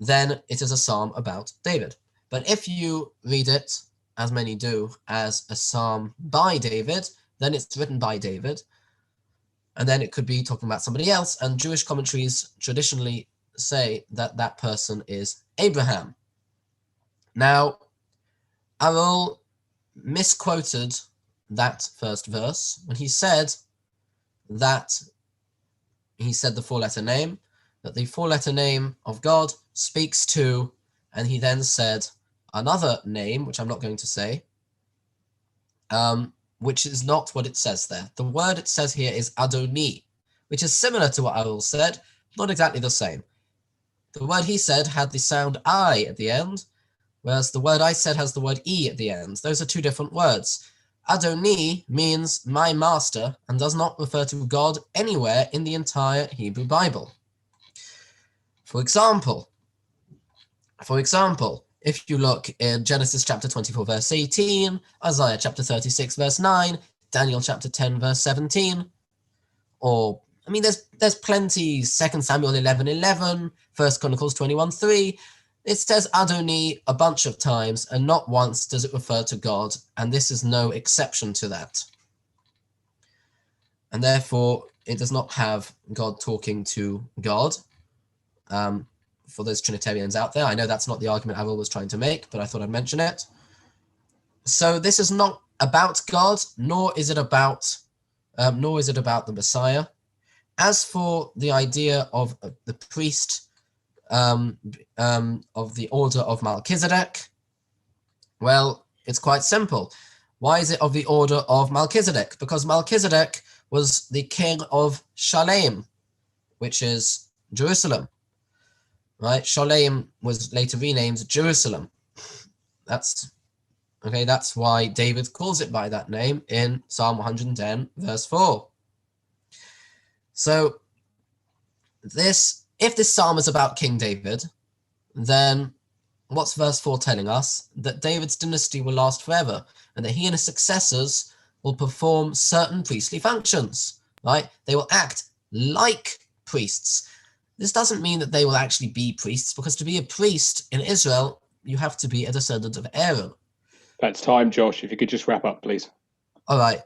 then it is a psalm about David. But if you read it, as many do, as a psalm by David, then it's written by David, and then it could be talking about somebody else, and Jewish commentaries traditionally say that that person is Abraham. Now, Arul misquoted that first verse when he said the four-letter name, that the four-letter name of God speaks to, and he then said another name, which I'm not going to say, which is not what it says there. The word it says here is Adoni, which is similar to what Arul said, not exactly the same. The word he said had the sound I at the end, whereas the word I said has the word E at the end. Those are two different words. Adoni means my master and does not refer to God anywhere in the entire Hebrew Bible. For example, if you look in Genesis chapter 24, verse 18, Isaiah chapter 36, verse 9, Daniel chapter 10, verse 17, or, I mean, there's plenty, 2 Samuel 11:11, 1 Chronicles 21:3, it says Adoni a bunch of times, and not once does it refer to God, and this is no exception to that. And therefore, it does not have God talking to God. For those Trinitarians out there, I know that's not the argument Arul was trying to make, but I thought I'd mention it. So this is not about God, nor is it about the Messiah. As for the idea of the priest of the order of Melchizedek, well, it's quite simple. Why is it of the order of Melchizedek? Because Melchizedek was the king of Shalem, which is Jerusalem, right? Shalem was later renamed Jerusalem. That's okay. That's why David calls it by that name in Psalm 110, verse 4. So if this psalm is about King David, then what's verse 4 telling us? That David's dynasty will last forever, and that he and his successors will perform certain priestly functions, right? They will act like priests. This doesn't mean that they will actually be priests, because to be a priest in Israel, you have to be a descendant of Aaron. That's time, Josh. If you could just wrap up, please. All right.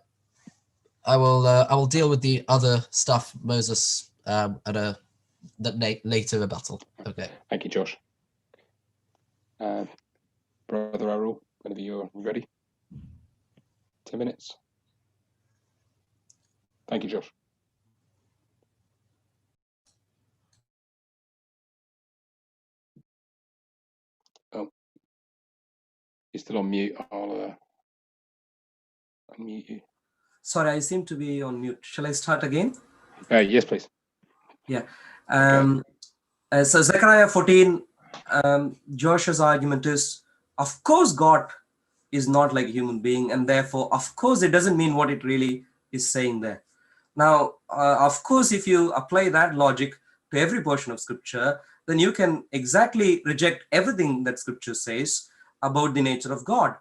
I will deal with the other stuff, Moses, at a later rebuttal. Okay. Thank you, Josh. Brother Arul, whenever you're ready. 10 minutes. Thank you, Josh. Oh, you're still on mute. I'll unmute you. Sorry, I seem to be on mute. Shall I start again? Yes, please. Yeah. So Zechariah 14, Josh's argument is, of course, God is not like a human being, and therefore, of course, it doesn't mean what it really is saying there. Now, of course, if you apply that logic to every portion of Scripture, then you can exactly reject everything that Scripture says about the nature of God.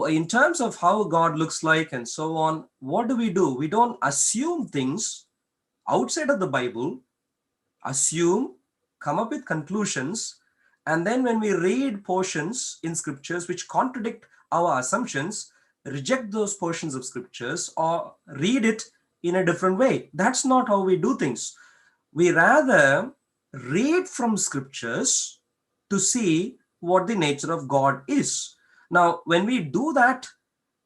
In terms of how God looks like and so on, what do? We don't assume things outside of the Bible, assume, come up with conclusions, and then when we read portions in Scriptures which contradict our assumptions, reject those portions of Scriptures or read it in a different way. That's not how we do things. We rather read from Scriptures to see what the nature of God is. Now, when we do that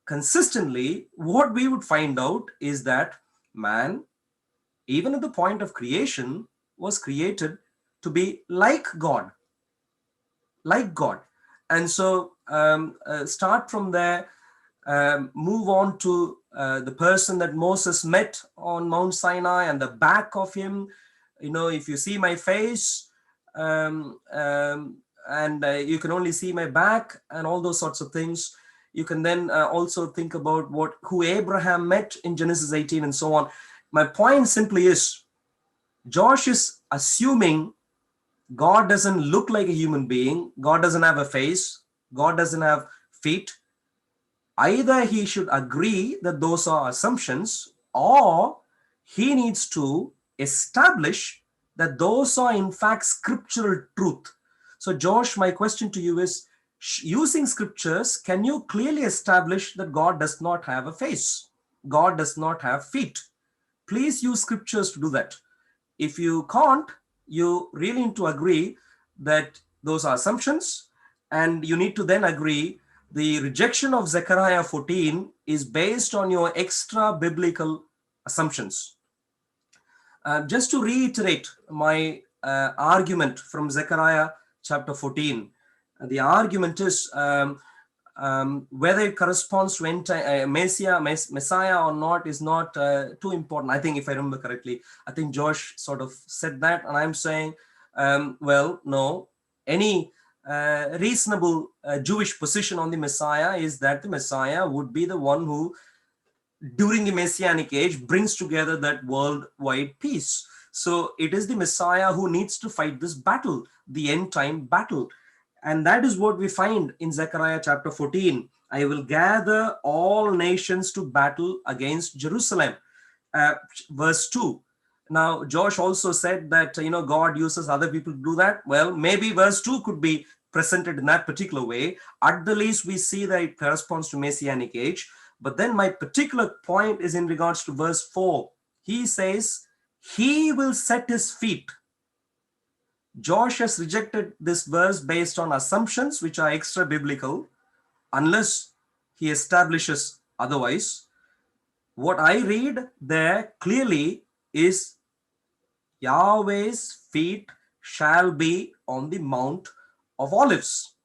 consistently, what we would find out is that man, even at the point of creation, was created to be like God. Like God. And so start from there, move on to the person that Moses met on Mount Sinai, and the back of him, if you see my face, and you can only see my back, and all those sorts of things. You can then also think about who Abraham met in Genesis 18 and so on. My point simply is, Josh is assuming God doesn't look like a human being. God doesn't have a face. God doesn't have feet. Either he should agree that those are assumptions, or he needs to establish that those are in fact scriptural truth. So Josh, my question to you is, using scriptures, can you clearly establish that God does not have a face? God does not have feet. Please use scriptures to do that. If you can't, you really need to agree that those are assumptions, and you need to then agree the rejection of Zechariah 14 is based on your extra biblical assumptions. Just to reiterate my argument from Zechariah chapter 14, the argument is whether it corresponds to Messiah or not is not too important. I think, if I remember correctly, I think Josh sort of said that, and I'm saying, well, no. Any reasonable Jewish position on the Messiah is that the Messiah would be the one who, during the Messianic age, brings together that worldwide peace. So it is the Messiah who needs to fight this battle, the end time battle. And that is what we find in Zechariah chapter 14. I will gather all nations to battle against Jerusalem. Verse 2. Now, Josh also said that, God uses other people to do that. Well, maybe verse 2 could be presented in that particular way. At the least, we see that it corresponds to Messianic age. But then my particular point is in regards to verse 4. He says, he will set his feet. Josh has rejected this verse based on assumptions which are extra biblical, unless he establishes otherwise. What I read there clearly is Yahweh's feet shall be on the Mount of Olives.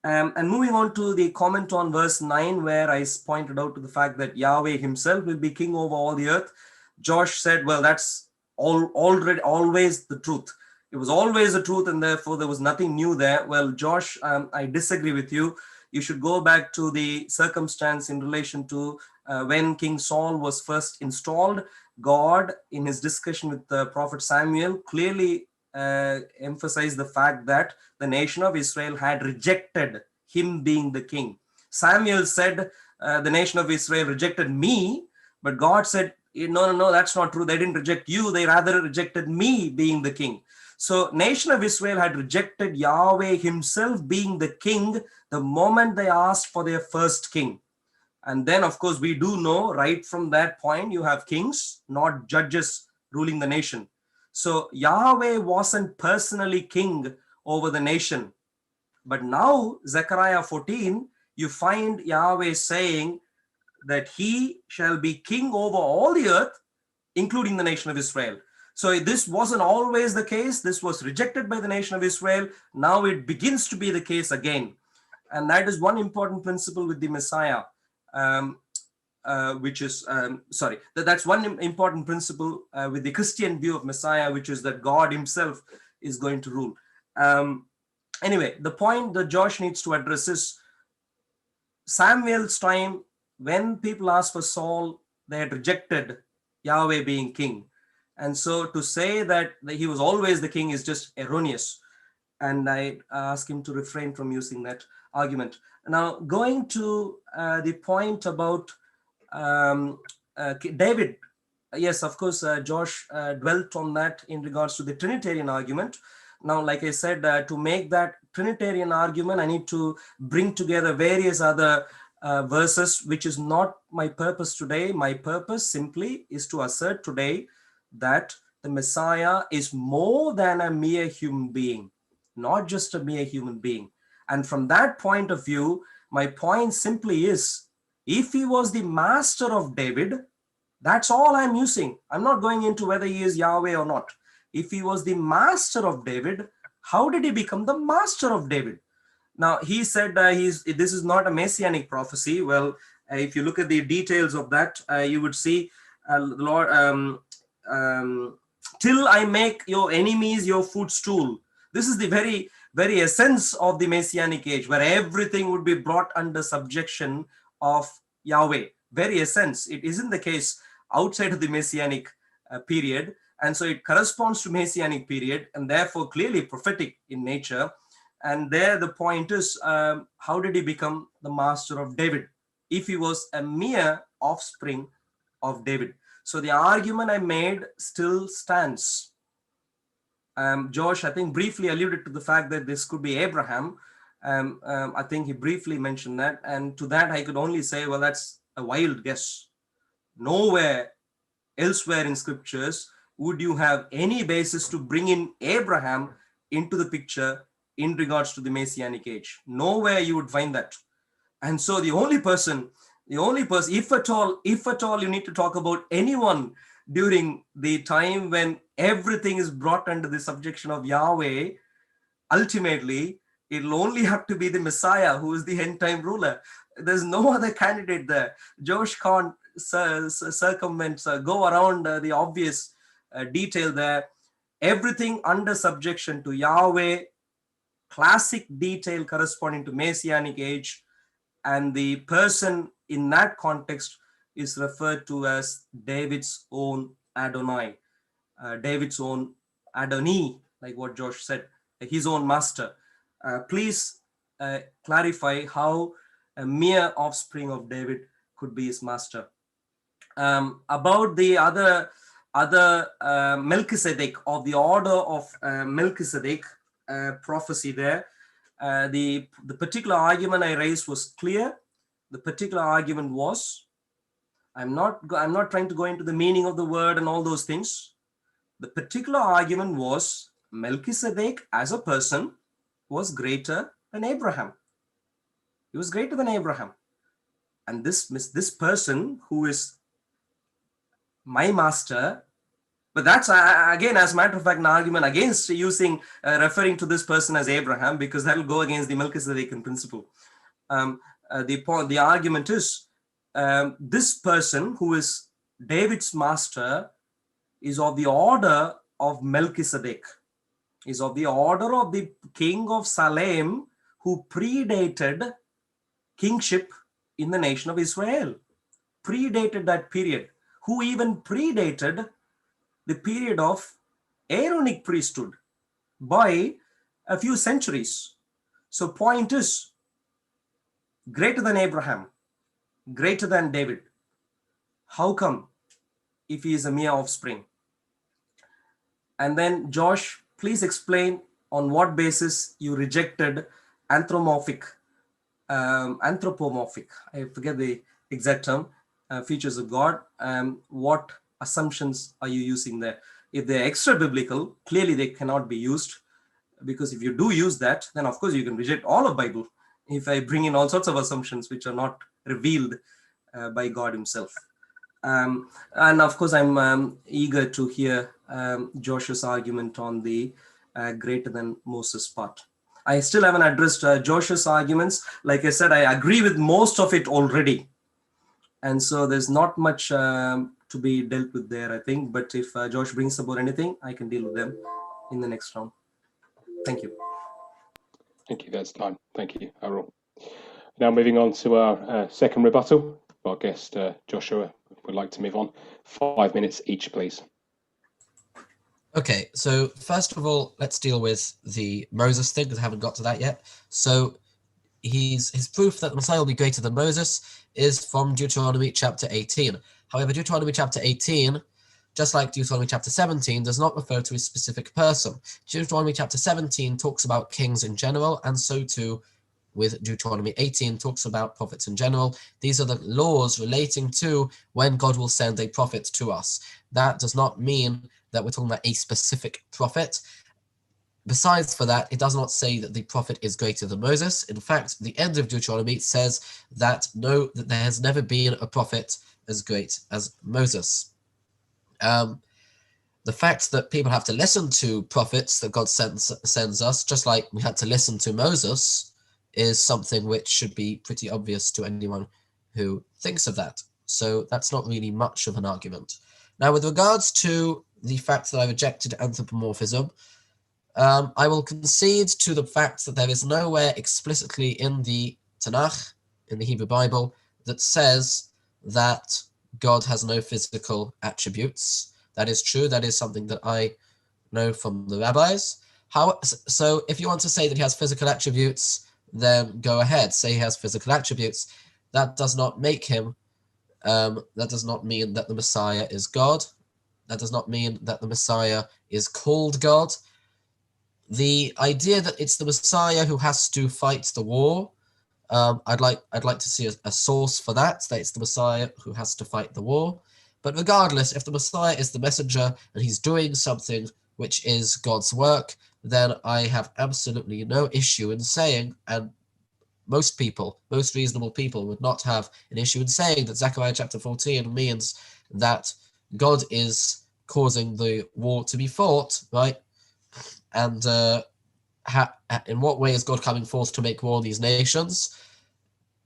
And moving on to the comment on verse 9, where I pointed out to the fact that Yahweh himself will be king over all the earth. Josh said, well, that's already always the truth. It was always the truth, and therefore there was nothing new there. Well, Josh, I disagree with you. You should go back to the circumstance in relation to when King Saul was first installed. God, in his discussion with the prophet Samuel, clearly emphasized the fact that the nation of Israel had rejected him being the king. Samuel said, the nation of Israel rejected me, but God said, no, that's not true. They didn't reject you. They rather rejected me being the king. So nation of Israel had rejected Yahweh himself being the king the moment they asked for their first king. And then, of course, we do know right from that point, you have kings, not judges ruling the nation. So Yahweh wasn't personally king over the nation. But now, Zechariah 14, you find Yahweh saying that he shall be king over all the earth, including the nation of Israel. So this wasn't always the case. This was rejected by the nation of Israel. Now it begins to be the case again. And that is one important principle with the Messiah. Which is, that's one important principle with the Christian view of Messiah, which is that God himself is going to rule. Anyway, the point that Josh needs to address is Samuel's time, when people asked for Saul, they had rejected Yahweh being king. And so to say that he was always the king is just erroneous. And I ask him to refrain from using that argument. Now, going to the point about David, yes, of course, Josh dwelt on that in regards to the Trinitarian argument. Now, like I said, to make that Trinitarian argument, I need to bring together various other verses, which is not my purpose today. My purpose simply is to assert today that the Messiah is more than a mere human being, not just a mere human being. And from that point of view, my point simply is, if he was the master of David, that's all I'm using. I'm not going into whether he is Yahweh or not. If he was the master of David, how did he become the master of David? Now, he said this is not a messianic prophecy. Well, if you look at the details of that, you would see, Lord, till I make your enemies your footstool. This is the very, very essence of the messianic age, where everything would be brought under subjection of Yahweh. Very essence. It isn't the case outside of the messianic period. And so it corresponds to messianic period, and therefore clearly prophetic in nature. And there the point is, how did he become the master of David if he was a mere offspring of David? So the argument I made still stands. Josh, I think, briefly alluded to the fact that this could be Abraham. I think he briefly mentioned that. And to that, I could only say, well, that's a wild guess. Nowhere elsewhere in scriptures would you have any basis to bring in Abraham into the picture in regards to the messianic age. Nowhere you would find that. And so the only person, if at all you need to talk about anyone during the time when everything is brought under the subjection of Yahweh, ultimately it'll only have to be the Messiah, who is the end time ruler. There's no other candidate there. Josh can't circumvent, go around the obvious detail there. Everything under subjection to Yahweh, classic detail corresponding to messianic age, and the person in that context is referred to as David's own Adonai, David's own Adoni, like what Josh said, his own master. Please clarify how a mere offspring of David could be his master. About the other Melchizedek, of the order of Melchizedek prophecy there, the particular argument I raised was clear. The particular argument was, I'm not trying to go into the meaning of the word and all those things. The particular argument was Melchizedek as a person was greater than Abraham. He was greater than Abraham. And this person who is my master, But that's again, as a matter of fact, an argument against using referring to this person as Abraham, because that will go against the Melchizedekian principle. The argument is this person who is David's master is of the order of Melchizedek, is of the order of the king of Salem, who predated kingship in the nation of Israel, predated that period, who even predated the period of Aaronic priesthood by a few centuries. So point is, greater than Abraham, greater than David. How come if he is a mere offspring? And then Josh, please explain on what basis you rejected anthropomorphic, I forget the exact term, features of God. What assumptions are you using there? If they're extra biblical, clearly they cannot be used, because if you do use that, then of course you can reject all of Bible if I bring in all sorts of assumptions which are not revealed by God himself. And of course, I'm eager to hear Josh's argument on the greater than Moses part. I still haven't addressed Josh's arguments. Like I said, I agree with most of it already. And so there's not much to be dealt with there, I think. But if Josh brings about anything, I can deal with them in the next round. Thank you. Thank you. That's time. Thank you, Arul. Now moving on to our second rebuttal. Our guest, Joshua, would like to move on. 5 minutes each, please. Okay, so first of all, let's deal with the Moses thing, because I haven't got to that yet. So his proof that the Messiah will be greater than Moses is from Deuteronomy chapter 18. However, Deuteronomy chapter 18, just like Deuteronomy chapter 17, does not refer to a specific person. Deuteronomy chapter 17 talks about kings in general, and so too with Deuteronomy 18 talks about prophets in general. These are the laws relating to when God will send a prophet to us. That does not mean that we're talking about a specific prophet. Besides for that, it does not say that the prophet is greater than Moses. In fact, the end of Deuteronomy says that that there has never been a prophet as great as Moses. The fact that people have to listen to prophets that God sends us, just like we had to listen to Moses, is something which should be pretty obvious to anyone who thinks of that. So that's not really much of an argument. Now, with regards to the fact that I rejected anthropomorphism, I will concede to the fact that there is nowhere explicitly in the Tanakh, in the Hebrew Bible, that says that God has no physical attributes. That is true. That is something that I know from the rabbis. So if you want to say that he has physical attributes, then go ahead, say he has physical attributes. That does not make him, that does not mean that the Messiah is God. That does not mean that the Messiah is called God. The idea that it's the Messiah who has to fight the war, I'd like to see a source for that it's the Messiah who has to fight the war. But regardless, if the Messiah is the messenger and he's doing something which is God's work, then I have absolutely no issue in saying, and most reasonable people would not have an issue in saying, that Zechariah chapter 14 means that God is causing the war to be fought, right? And in what way is God coming forth to make war on these nations?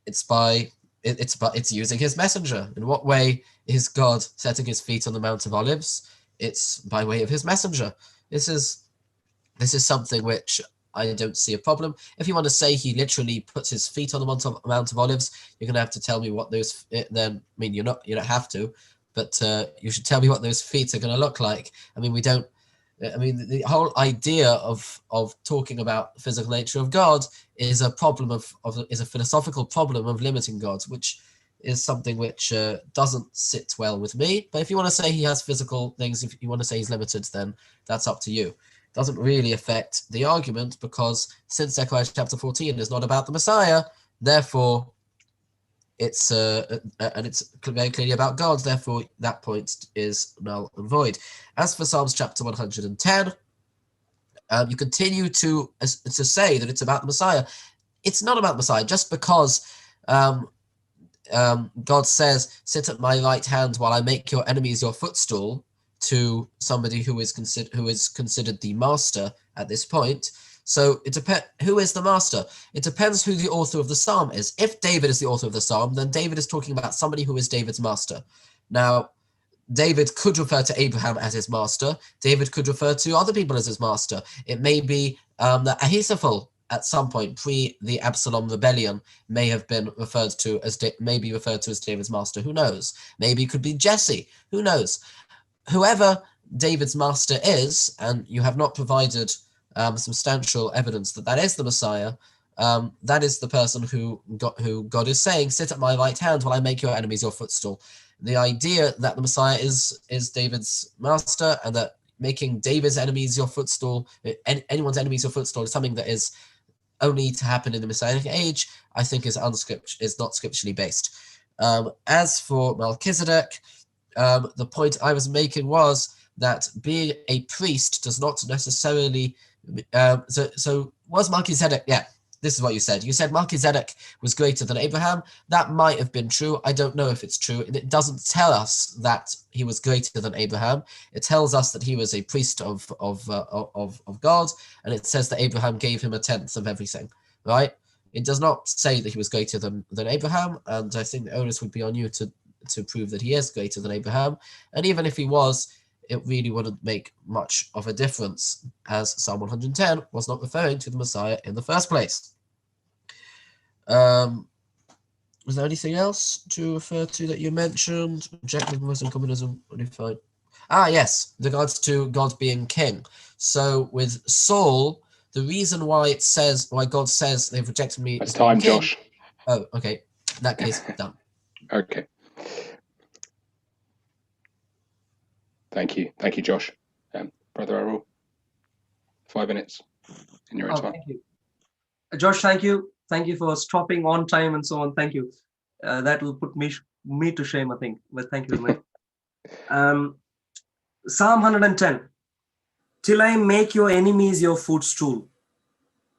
It's using his messenger. In what way is God setting his feet on the Mount of Olives? It's by way of his messenger. This is something which I don't see a problem. If you want to say he literally puts his feet on the Mount of Olives, you're going to have to tell me what those. Then I mean, you don't have to, but you should tell me what those feet are going to look like. I mean, the whole idea of talking about the physical nature of God is a problem is a philosophical problem of limiting God, which is something which doesn't sit well with me. But if you want to say he has physical things, if you want to say he's limited, then that's up to you. It doesn't really affect the argument, because since Zechariah chapter 14 is not about the Messiah, therefore it's and it's very clearly about God, therefore that point is null and void. As for Psalms chapter 110, you continue to say that it's about the Messiah. It's not about the Messiah. Just because God says, sit at my right hand while I make your enemies your footstool, to somebody who is considered the master at this point. So it depends. Who is the master? It depends who the author of the psalm is. If David is the author of the psalm, then David is talking about somebody who is David's master. Now, David could refer to Abraham as his master. David could refer to other people as his master. It may be that Ahithophel, at some point pre the Absalom rebellion, may have been referred to as David's master. Who knows? Maybe it could be Jesse. Who knows? Whoever David's master is, and you have not provided substantial evidence that is the Messiah, that is the person who God is saying, "Sit at my right hand while I make your enemies your footstool." The idea that the Messiah is David's master, and that making David's enemies your footstool, anyone's enemies your footstool, is something that is only to happen in the Messianic age, I think is not scripturally based. As for Melchizedek, the point I was making was that being a priest does not necessarily. So was Melchizedek? Yeah, this is what you said. You said Melchizedek was greater than Abraham. That might have been true. I don't know if it's true. It doesn't tell us that he was greater than Abraham. It tells us that he was a priest of God, and it says that Abraham gave him a tenth of everything. Right? It does not say that he was greater than Abraham, and I think the onus would be on you to prove that he is greater than Abraham. And even if he was, it really wouldn't make much of a difference, as Psalm 110 was not referring to the Messiah in the first place. Was there anything else to refer to that you mentioned? Objective Muslim communism, really fine. Yes, regards to God being king. So with Saul, the reason why God says they've rejected me. It's time, king, Josh. Oh, okay. In that case, done. Okay. Thank you, Josh. Brother Arul, 5 minutes in your own time. Thank you, Josh. Thank you for stopping on time and so on. Thank you. That will put me to shame, I think. But thank you very much. Psalm 110. Till I make your enemies your footstool.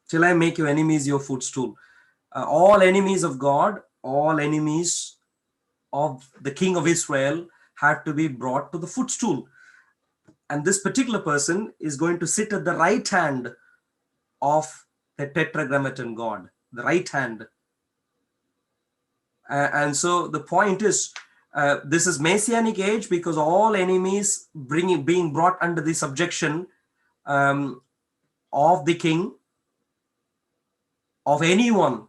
Till I make your enemies your footstool. All enemies of God, all enemies of the King of Israel had to be brought to the footstool. And this particular person is going to sit at the right hand of the tetragrammaton God, the right hand. And so the point is, this is Messianic age, because all enemies being brought under the subjection of the king, of anyone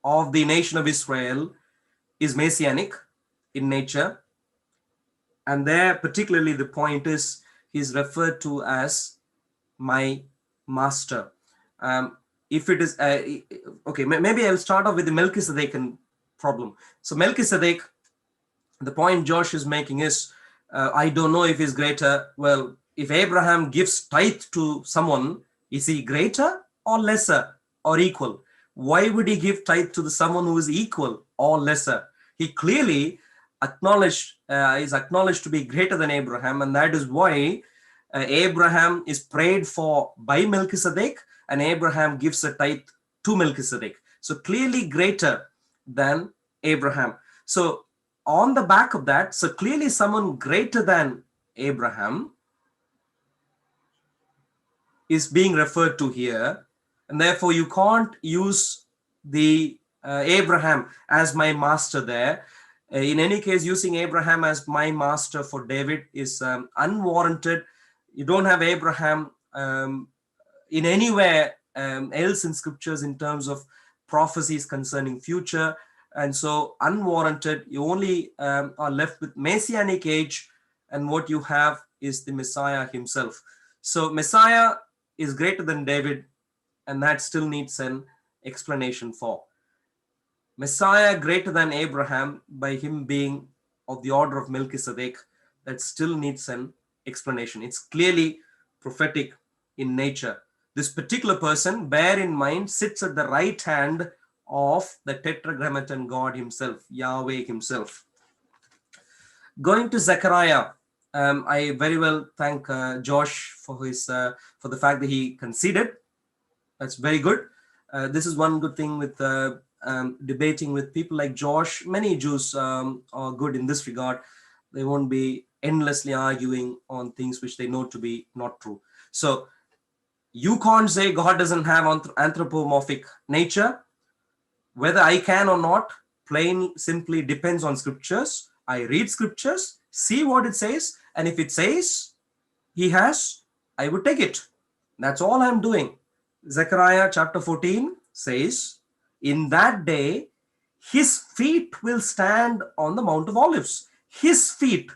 of the nation of Israel, is Messianic in nature. And there particularly the point is, he's referred to as my master. If it is, okay, maybe I'll start off with the Melchizedekan problem. So Melchizedek, the point Josh is making is, I don't know if he's greater. Well, if Abraham gives tithe to someone, is he greater or lesser or equal? Why would he give tithe to someone who is equal or lesser? He clearly is acknowledged to be greater than Abraham, and that is why Abraham is prayed for by Melchizedek, and Abraham gives a tithe to Melchizedek. So clearly greater than Abraham. So on the back of that, so clearly someone greater than Abraham is being referred to here, and therefore you can't use the Abraham as my master there. In any case, using Abraham as my master for David is unwarranted. You don't have Abraham in anywhere else in scriptures in terms of prophecies concerning future, and so unwarranted. You only are left with Messianic age, and what you have is the Messiah himself. So Messiah is greater than David, and that still needs an explanation for. Messiah greater than Abraham by him being of the order of Melchizedek, that still needs an explanation. It's clearly prophetic in nature. This particular person, bear in mind, sits at the right hand of the tetragrammaton God himself, Yahweh himself. Going to Zechariah, I very well thank Josh for the fact that he conceded. That's very good. This is one good thing with debating with people like Josh. Many Jews are good in this regard. They won't be endlessly arguing on things which they know to be not true. So you can't say God doesn't have anthropomorphic nature. Whether I can or not, plain simply depends on scriptures. I read scriptures, see what it says, and if it says he has, I would take it. That's all I'm doing. Zechariah chapter 14 says, in that day, his feet will stand on the Mount of Olives. His feet.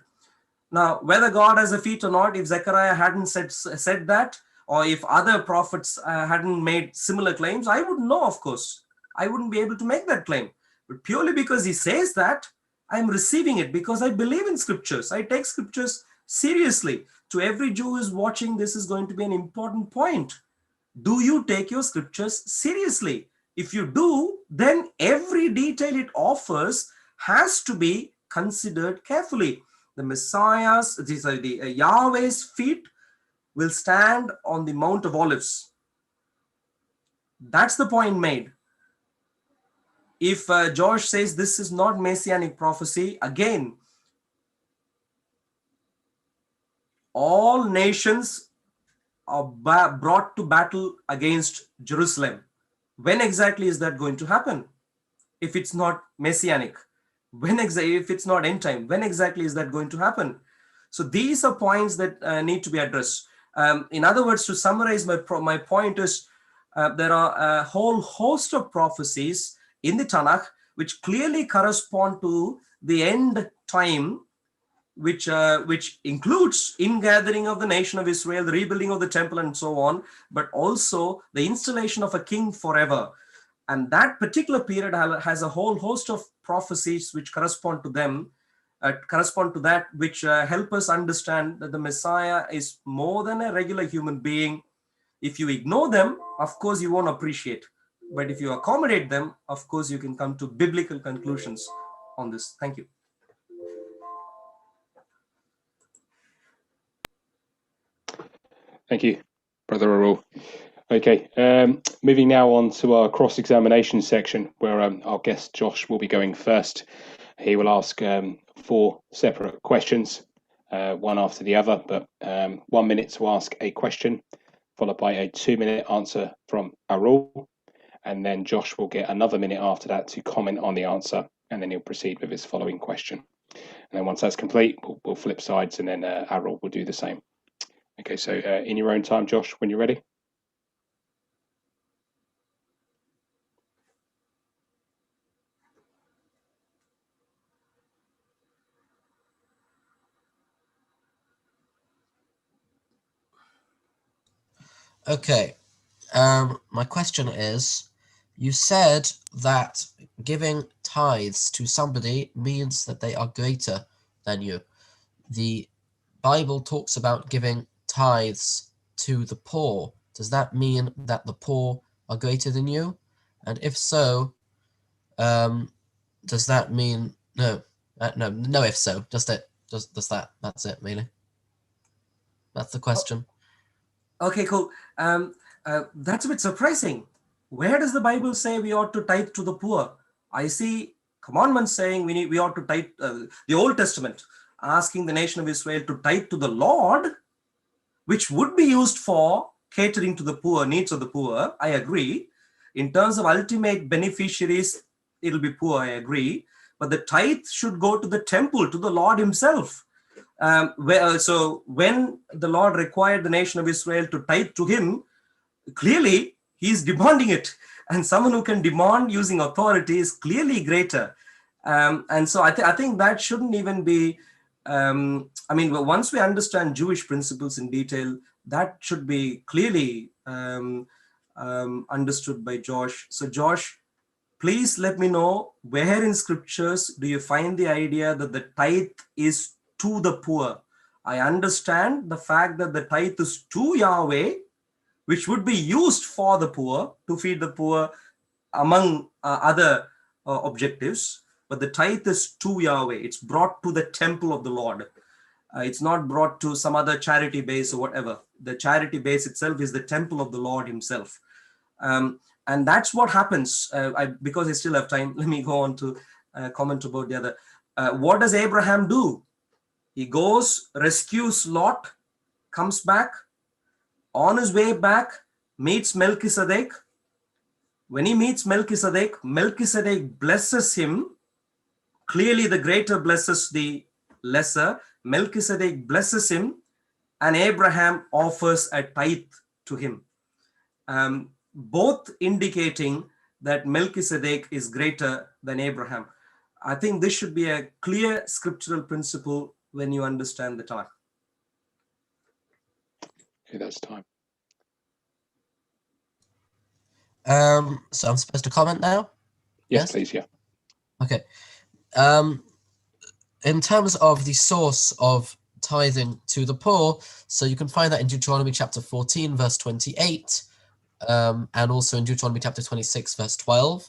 Now, whether God has a feet or not, if Zechariah hadn't said that, or if other prophets hadn't made similar claims, I wouldn't know, of course. I wouldn't be able to make that claim. But purely because he says that, I'm receiving it because I believe in scriptures. I take scriptures seriously. To every Jew who is watching, this is going to be an important point. Do you take your scriptures seriously? If you do, then every detail it offers has to be considered carefully. The Messiah's, the Yahweh's feet will stand on the Mount of Olives. That's the point made. If Josh says this is not messianic prophecy, again, all nations are brought to battle against Jerusalem. When exactly is that going to happen? If it's not messianic, if it's not end time, when exactly is that going to happen? So these are points that need to be addressed. In other words, to summarize my point is, there are a whole host of prophecies in the Tanakh which clearly correspond to the end time, which includes ingathering of the nation of Israel, the rebuilding of the temple, and so on, but also the installation of a king forever. And that particular period has a whole host of prophecies which correspond to them, which help us understand that the Messiah is more than a regular human being. If you ignore them, of course, you won't appreciate. But if you accommodate them, of course, you can come to biblical conclusions on this. Thank you. Thank you, Brother Arul. Okay, moving now on to our cross-examination section, where our guest Josh will be going first. He will ask 4 separate questions, one after the other, but 1 minute to ask a question, followed by a 2-minute answer from Arul, and then Josh will get another minute after that to comment on the answer, and then he'll proceed with his following question. And then once that's complete, we'll flip sides, and then Arul will do the same. Okay, so in your own time, Josh, when you're ready. Okay, my question is, you said that giving tithes to somebody means that they are greater than you. The Bible talks about giving tithes to the poor. Does that mean that the poor are greater than you? And if so, does that mean no? No. If so, does that? That's it, really. That's the question. Okay, cool. That's a bit surprising. Where does the Bible say we ought to tithe to the poor? I see commandments saying we ought to tithe. The Old Testament asking the nation of Israel to tithe to the Lord, which would be used for catering to the poor, needs of the poor. I agree. In terms of ultimate beneficiaries, it'll be poor. I agree. But the tithe should go to the temple, to the Lord himself. So when the Lord required the nation of Israel to tithe to him, clearly he's demanding it. And someone who can demand using authority is clearly greater. And so I think that shouldn't even be, once we understand Jewish principles in detail, that should be clearly understood by Josh. So Josh, please let me know, where in scriptures do you find the idea that the tithe is to the poor? I understand the fact that the tithe is to Yahweh, which would be used for the poor, to feed the poor, among other objectives. But the tithe is to Yahweh. It's brought to the temple of the Lord. It's not brought to some other charity base or whatever. The charity base itself is the temple of the Lord himself. And that's what happens. Because I still have time, let me go on to comment about the other. What does Abraham do? He goes, rescues Lot, comes back. On his way back, meets Melchizedek. When he meets Melchizedek, Melchizedek blesses him. Clearly, the greater blesses the lesser. Melchizedek blesses him, and Abraham offers a tithe to him. Both indicating that Melchizedek is greater than Abraham. I think this should be a clear scriptural principle when you understand the time. Okay, that's time. So I'm supposed to comment now? Yes, please, yeah. Okay. In terms of the source of tithing to the poor, so you can find that in Deuteronomy chapter 14, verse 28, and also in Deuteronomy chapter 26, verse 12,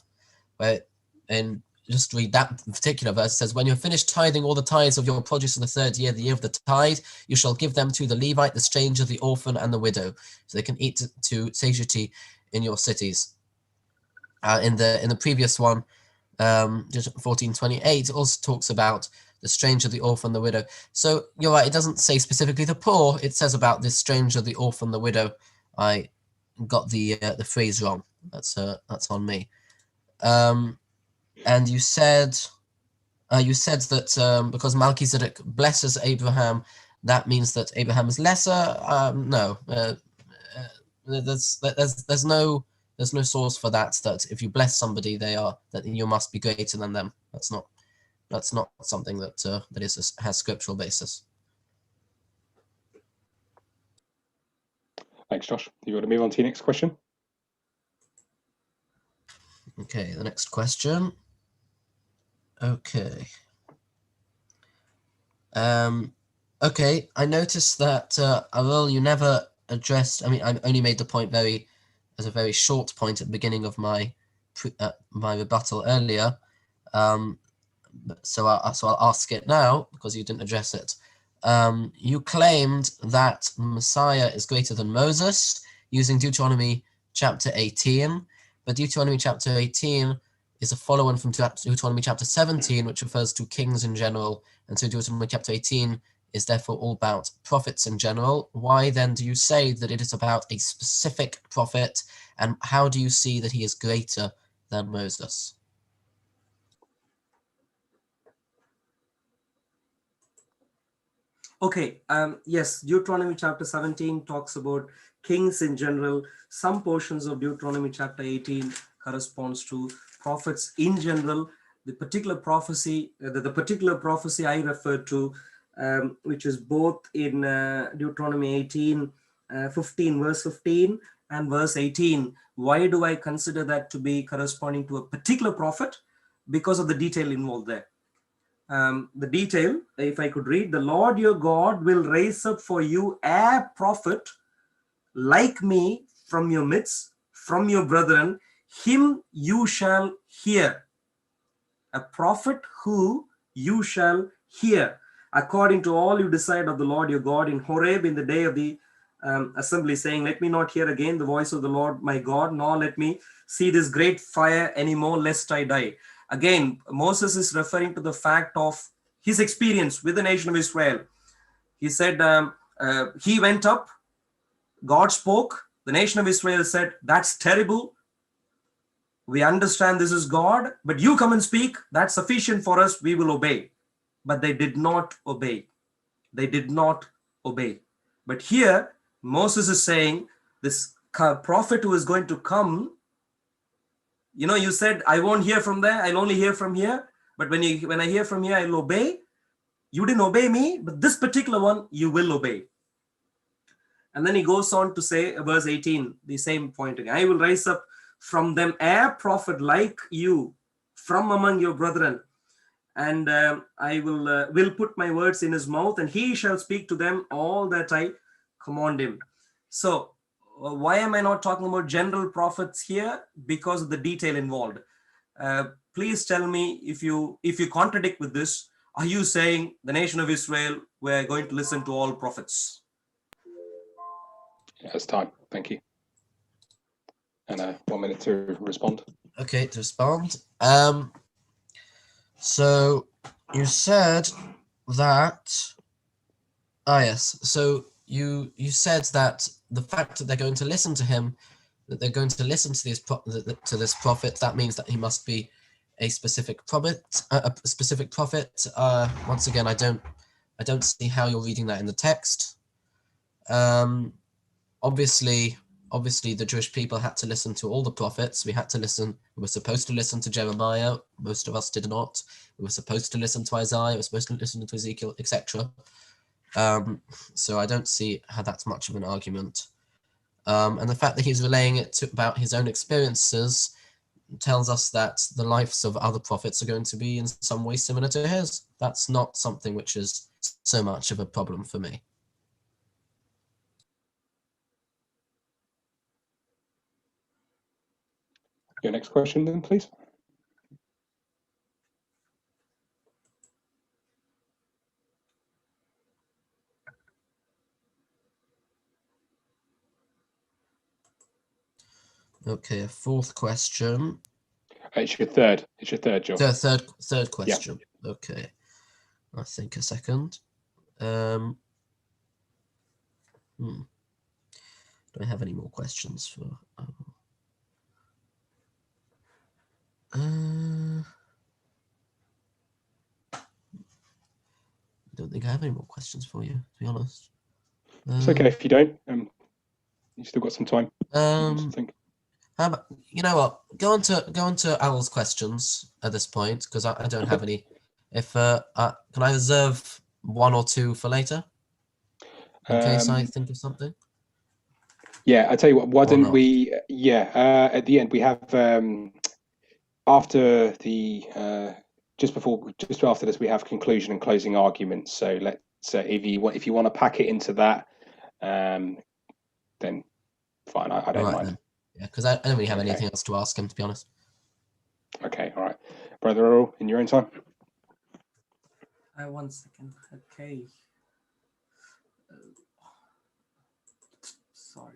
where, and just read that particular verse, it says, when you have finished tithing all the tithes of your produce in the third year, the year of the tithe, you shall give them to the Levite, the stranger, the orphan, and the widow, so they can eat to satiety in your cities. In the previous one, 14:28, also talks about the stranger, the orphan, the widow. So you're right, it doesn't say specifically the poor, it says about the stranger, the orphan, the widow. I got the phrase wrong. That's on me. And you said that because Melchizedek blesses Abraham, that means that Abraham is lesser. No, there's no source for that. That if you bless somebody, that you must be greater than them. That's not something that has scriptural basis. Thanks, Josh. You want to move on to your next question? Okay, the next question. Okay. Okay, I noticed that, Arul, you never addressed, I only made the point as a very short point at the beginning of my rebuttal earlier. So I'll ask it now because you didn't address it. You claimed that Messiah is greater than Moses using Deuteronomy chapter 18, but Deuteronomy chapter 18 is a follow-on from Deuteronomy chapter 17, which refers to kings in general, and so Deuteronomy chapter 18 is therefore all about prophets in general. Why then do you say that it is about a specific prophet, and how do you see that he is greater than Moses? Okay, yes, Deuteronomy chapter 17 talks about kings in general. Some portions of Deuteronomy chapter 18 corresponds to prophets in general. The particular prophecy, the particular prophecy I referred to, which is both in Deuteronomy 18, 15, verse 15 and verse 18. Why do I consider that to be corresponding to a particular prophet? Because of the detail involved there. The detail, if I could read, the Lord your God will raise up for you a prophet like me from your midst, from your brethren, him you shall hear. A prophet who you shall hear, according to all you decide of the Lord your God in Horeb in the day of the assembly, saying, let me not hear again the voice of the Lord my God, nor let me see this great fire anymore, lest I die. Again, Moses is referring to the fact of his experience with the nation of Israel. He said, he went up, God spoke, the nation of Israel said, that's terrible. We understand this is God, but you come and speak, that's sufficient for us, we will obey. But they did not obey. They did not obey. But here, Moses is saying, this prophet who is going to come, you know, you said, I won't hear from there, I'll only hear from here. But when I hear from here, I'll obey. You didn't obey me, but this particular one, you will obey. And then he goes on to say, verse 18, the same point again. I will raise up from them a prophet like you from among your brethren. And I will put my words in his mouth, and he shall speak to them all that I command him. So why am I not talking about general prophets here? Because of the detail involved. Please tell me if you contradict with this. Are you saying the nation of Israel, we're going to listen to all prophets? Yeah, it's time. Thank you. And 1 minute to respond. Okay, to respond. So you said that Yes. So you said that the fact that they're going to listen to him, that they're going to listen to this prophet, that means that he must be a specific prophet. Once again, I don't see how you're reading that in the text. Obviously, the Jewish people had to listen to all the prophets. We were supposed to listen to Jeremiah. Most of us did not. We were supposed to listen to Isaiah. We were supposed to listen to Ezekiel, etc. So I don't see how that's much of an argument. And the fact that he's relaying it about his own experiences tells us that the lives of other prophets are going to be in some way similar to his. That's not something which is so much of a problem for me. Your next question then, please. Okay, a fourth question. It's your third, Joe. Third question. Yeah. Okay. I think a second. Do I have any more questions for? I don't think I have any more questions for you, to be honest. It's okay if you don't. You still got some time. How about, you know what? Go on to Arul's questions at this point, because I don't have any. If can I reserve one or two for later, in case I think of something? Yeah, I tell you what. Why don't we? At the end we have after the just after this we have conclusion and closing arguments. So let's if you want to pack it into that, then fine. I don't mind. Then. Yeah, because I don't really have anything else to ask him, to be honest. Okay, all right, Brother Arul, in your own time. 1 second. Okay. Sorry.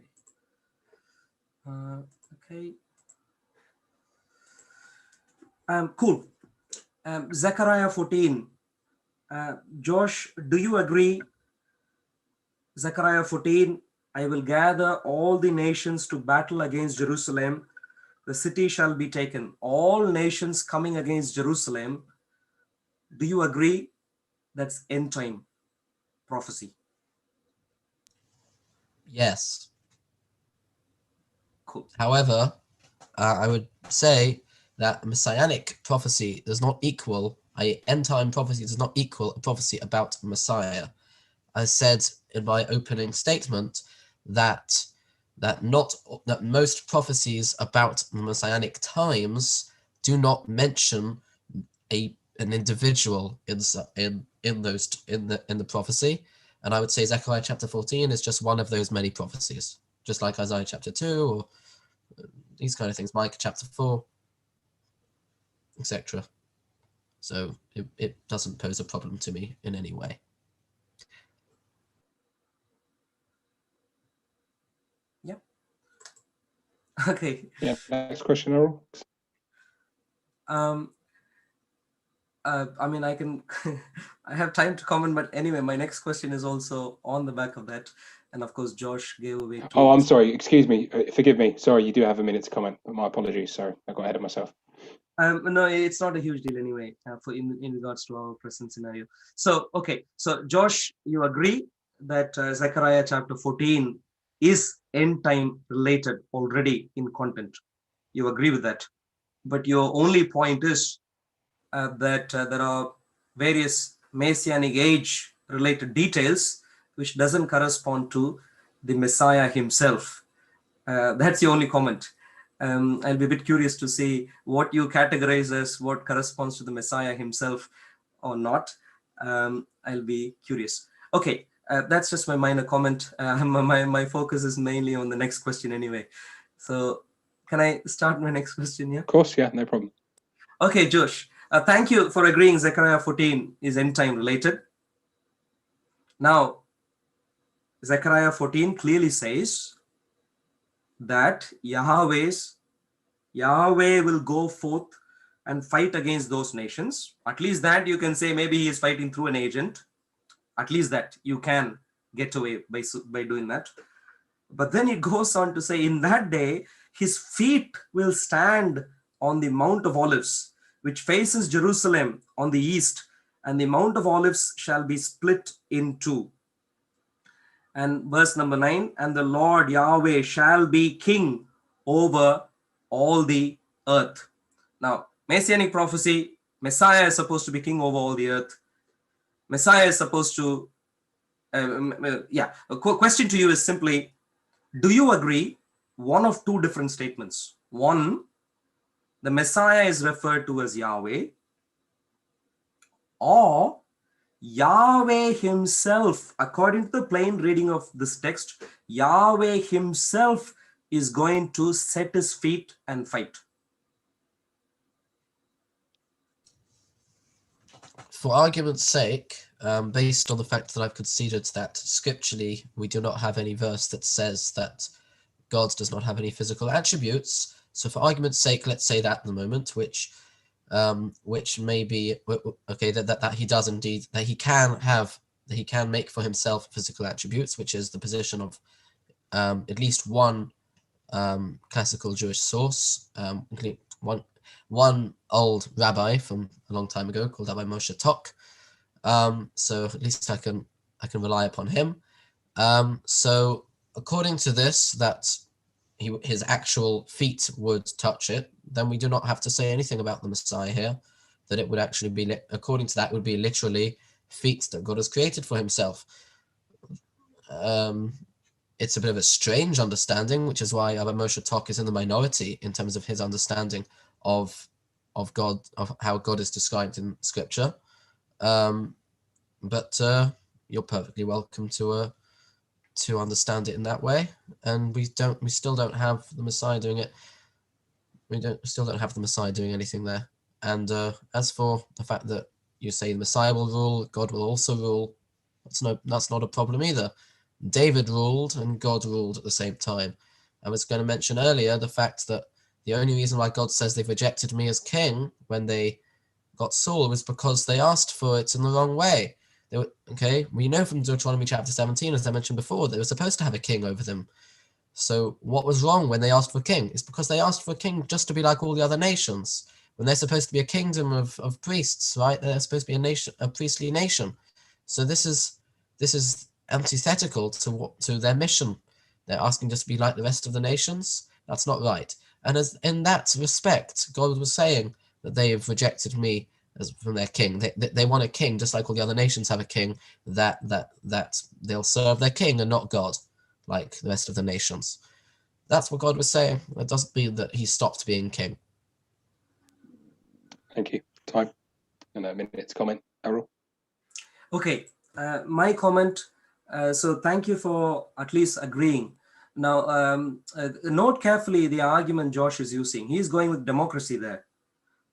Okay. Cool. Zechariah 14. Josh, do you agree? Zechariah 14. I will gather all the nations to battle against Jerusalem. The city shall be taken. All nations coming against Jerusalem. Do you agree? That's end time prophecy. Yes. Cool. However, I would say that messianic prophecy does not equal end time prophecy does not equal a prophecy about Messiah. I said in my opening statement that most prophecies about the messianic times do not mention an individual in the prophecy, and I would say Zechariah chapter 14 is just one of those many prophecies, just like Isaiah chapter 2 or these kind of things, Micah chapter 4, etc. So it doesn't pose a problem to me in any way. Yep. Okay. Yeah. Next question, Arul. I mean, I can, I have time to comment, but anyway, my next question is also on the back of that. And of course, Josh gave away. Oh, I'm sorry. Excuse me. Forgive me. Sorry, you do have a minute to comment. My apologies. Sorry, I got ahead of myself. No, it's not a huge deal anyway, in regards to our present scenario. So, okay. So, Josh, you agree that Zechariah chapter 14 is end time related already in content. You agree with that. But your only point is that there are various Messianic age related details which doesn't correspond to the Messiah himself. That's the only comment. I'll be a bit curious to see what you categorize as what corresponds to the Messiah himself or not. I'll be curious. Okay, that's just my minor comment. My focus is mainly on the next question anyway. So can I start my next question here? Of course, yeah, no problem. Okay, Josh. Thank you for agreeing Zechariah 14 is end time related. Now, Zechariah 14 clearly says that Yahweh will go forth and fight against those nations. At least that you can say maybe he is fighting through an agent. At least that you can get away by doing that. But then it goes on to say, in that day, his feet will stand on the Mount of Olives, which faces Jerusalem on the east, and the Mount of Olives shall be split in two. And verse number 9, and the Lord Yahweh shall be king over all the earth. Now, Messianic prophecy, Messiah is supposed to be king over all the earth. Messiah is supposed to, a question to you is simply, do you agree one of two different statements? One, the Messiah is referred to as Yahweh, or Yahweh himself, according to the plain reading of this text, Yahweh himself is going to set his feet and fight. For argument's sake, based on the fact that I've conceded that scripturally we do not have any verse that says that God does not have any physical attributes. So for argument's sake, let's say that in the moment, which may be okay, that he does indeed, that he can make for himself physical attributes, which is the position of at least one classical Jewish source, including one old rabbi from a long time ago called Rabbi Moshe Tok. So at least I can rely upon him. So according to this, that his actual feet would touch it, then we do not have to say anything about the Messiah here, that it would actually be, according to that, would be literally feet that God has created for himself. It's a bit of a strange understanding, which is why Rabbi Moshe Tok is in the minority in terms of his understanding of God, of how God is described in Scripture. But you're perfectly welcome to understand it in that way, and we still don't have the Messiah doing it. We still don't have the Messiah doing anything there. And as for the fact that you say the Messiah will rule, God will also rule, that's not a problem either. David ruled and God ruled at the same time. I was going to mention earlier the fact that the only reason why God says they've rejected me as king when they got Saul was because they asked for it in the wrong way. We know from Deuteronomy chapter 17, as I mentioned before, they were supposed to have a king over them. So what was wrong when they asked for a king? It's because they asked for a king just to be like all the other nations. When they're supposed to be a kingdom of priests, right? They're supposed to be a priestly nation. So this is antithetical to their mission. They're asking just to be like the rest of the nations. That's not right. And as in that respect, God was saying that they have rejected me as from their king. They want a king just like all the other nations have a king, that they'll serve their king and not God, like the rest of the nations. That's what God was saying. It doesn't mean that he stopped being king. Thank you. Time and a minute to comment. Arul? Okay, my comment. So thank you for at least agreeing. Now, note carefully the argument Josh is using. He's going with democracy there.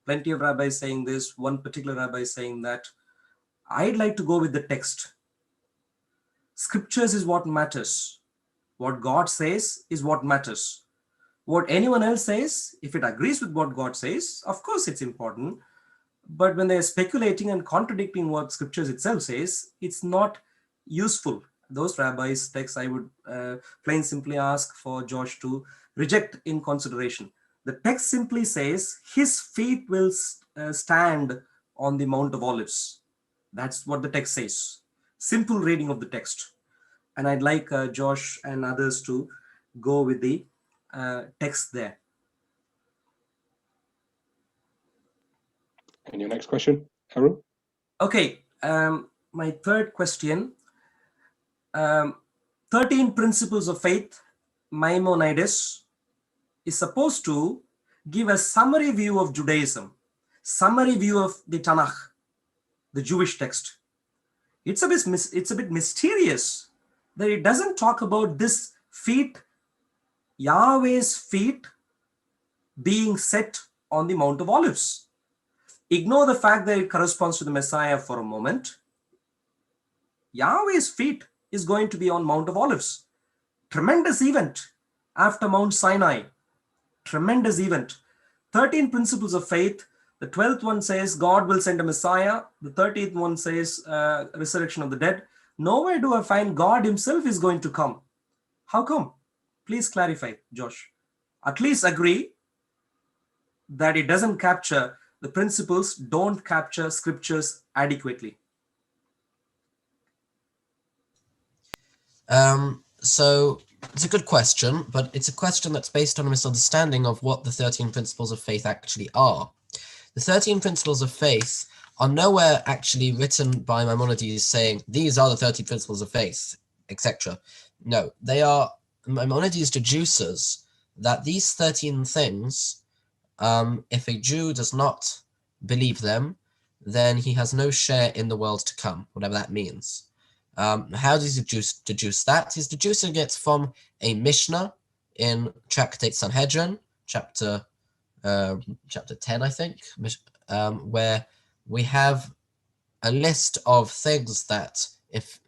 Plenty of rabbis saying this, one particular rabbi saying that. I'd like to go with the text. Scriptures is what matters. What God says is what matters. What anyone else says, if it agrees with what God says, of course it's important. But when they're speculating and contradicting what scriptures itself says, it's not useful. Those rabbis' texts, I would plain simply ask for Josh to reject in consideration. The text simply says, his feet will stand on the Mount of Olives. That's what the text says. Simple reading of the text. And I'd like Josh and others to go with the text there. And your next question, Arul? Okay, my third question. 13 Principles of Faith, Maimonides, is supposed to give a summary view of Judaism, summary view of the Tanakh, the Jewish text. It's a bit mysterious that it doesn't talk about this feet, Yahweh's feet, being set on the Mount of Olives. Ignore the fact that it corresponds to the Messiah for a moment. Yahweh's feet is going to be on Mount of Olives. Tremendous event after Mount Sinai. Tremendous event. 13 Principles of Faith. The 12th one says God will send a Messiah. The 13th one says resurrection of the dead. Nowhere do I find God himself is going to come. How come? Please clarify, Josh. At least agree that it doesn't capture, the principles don't capture scriptures adequately. So it's a good question, but it's a question that's based on a misunderstanding of what the 13 principles of faith actually are. The 13 principles of faith are nowhere actually written by Maimonides saying, these are the 13 principles of faith, etc. No, they are, Maimonides deduces that these 13 things, if a Jew does not believe them, then he has no share in the world to come, whatever that means. How does he deduce that? He's deducing it from a Mishnah in Tractate Sanhedrin, chapter 10, I think, where we have a list of things that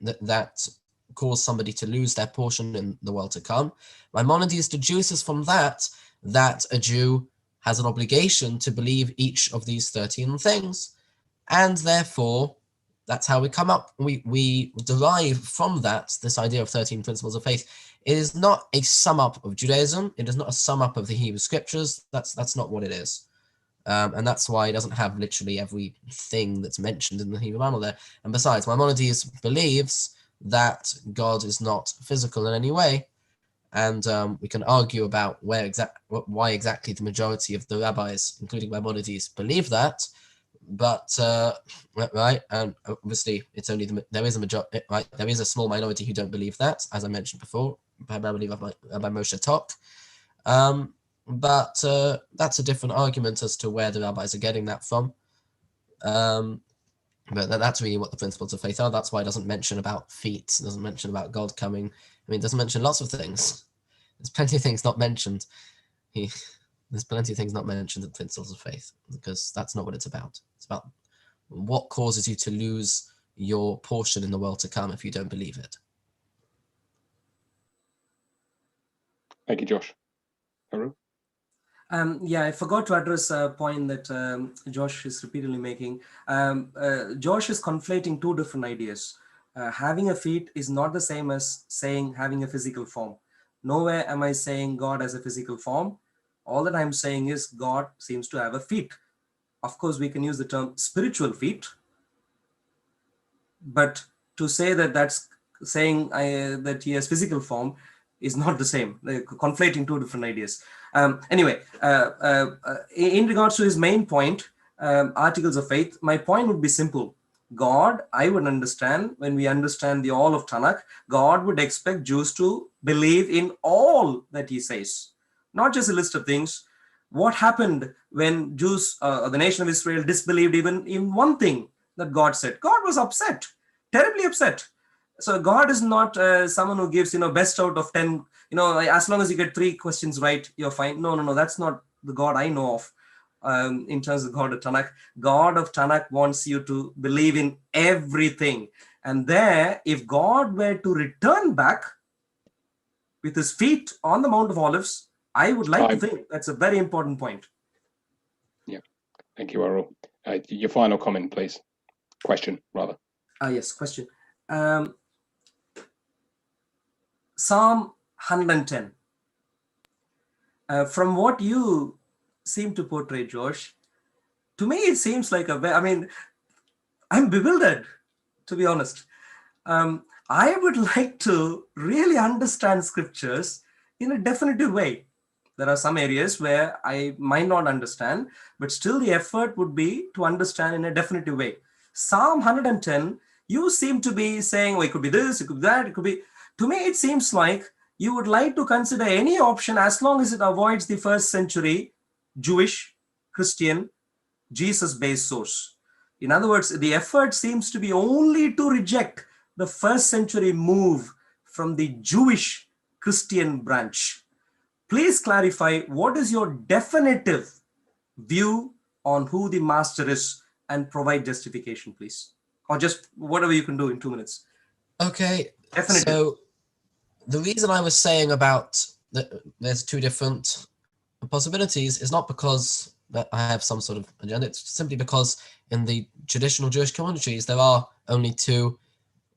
that cause somebody to lose their portion in the world to come. Maimonides deduces from that a Jew has an obligation to believe each of these 13 things, and therefore that's how we come up. We derive from that this idea of 13 principles of faith. It is not a sum up of Judaism. It is not a sum up of the Hebrew scriptures. That's not what it is. And that's why it doesn't have literally everything that's mentioned in the Hebrew Bible there. And besides, Maimonides believes that God is not physical in any way. And we can argue about why exactly the majority of the rabbis, including Maimonides, believe that. But right, and obviously it's only there is a majority, right? There is a small minority who don't believe that, as I mentioned before, primarily by Moshe Tok. But that's a different argument as to where the rabbis are getting that from. But that's really what the principles of faith are. That's why it doesn't mention about feet. It doesn't mention about God coming. I mean, it doesn't mention lots of things. There's plenty of things not mentioned. There's plenty of things not mentioned in principles of faith, because that's not what it's about. It's about what causes you to lose your portion in the world to come if you don't believe it. Thank you, Josh. Arul? Yeah, I forgot to address a point that Josh is repeatedly making. Josh is conflating two different ideas. Having a feet is not the same as saying having a physical form. Nowhere am I saying God has a physical form. All that I'm saying is God seems to have a feet. Of course, we can use the term spiritual feet, but to say that that's saying that he has physical form is not the same. They're conflating two different ideas. Anyway, in regards to his main point, articles of faith, my point would be simple. God, I would understand, when we understand the all of Tanakh, God would expect Jews to believe in all that he says, not just a list of things. What happened when Jews, the nation of Israel, disbelieved even in one thing that God said? God was upset, terribly upset. So God is not someone who gives, best out of 10, as long as you get 3 questions right, you're fine. No, that's not the God I know of. In terms of God of Tanakh. God of Tanakh wants you to believe in everything. And there, if God were to return back with his feet on the Mount of Olives, I would like to think that's a very important point. Yeah, thank you, Arul. Your final comment, please. Question, rather. Yes, question. Psalm 110. From what you seem to portray, Josh, to me it seems like I'm bewildered, to be honest. I would like to really understand scriptures in a definitive way. There are some areas where I might not understand, but still the effort would be to understand in a definitive way. Psalm 110, you seem to be saying, it could be this, it could be that, it could be... To me, it seems like you would like to consider any option as long as it avoids the first century Jewish, Christian, Jesus-based source. In other words, the effort seems to be only to reject the first century move from the Jewish Christian branch. Please clarify, what is your definitive view on who the master is, and provide justification, please. Or just whatever you can do in 2 minutes. Okay, Definitive. So the reason I was saying about there's 2 different possibilities is not because that I have some sort of agenda. It's simply because in the traditional Jewish commentaries, there are only 2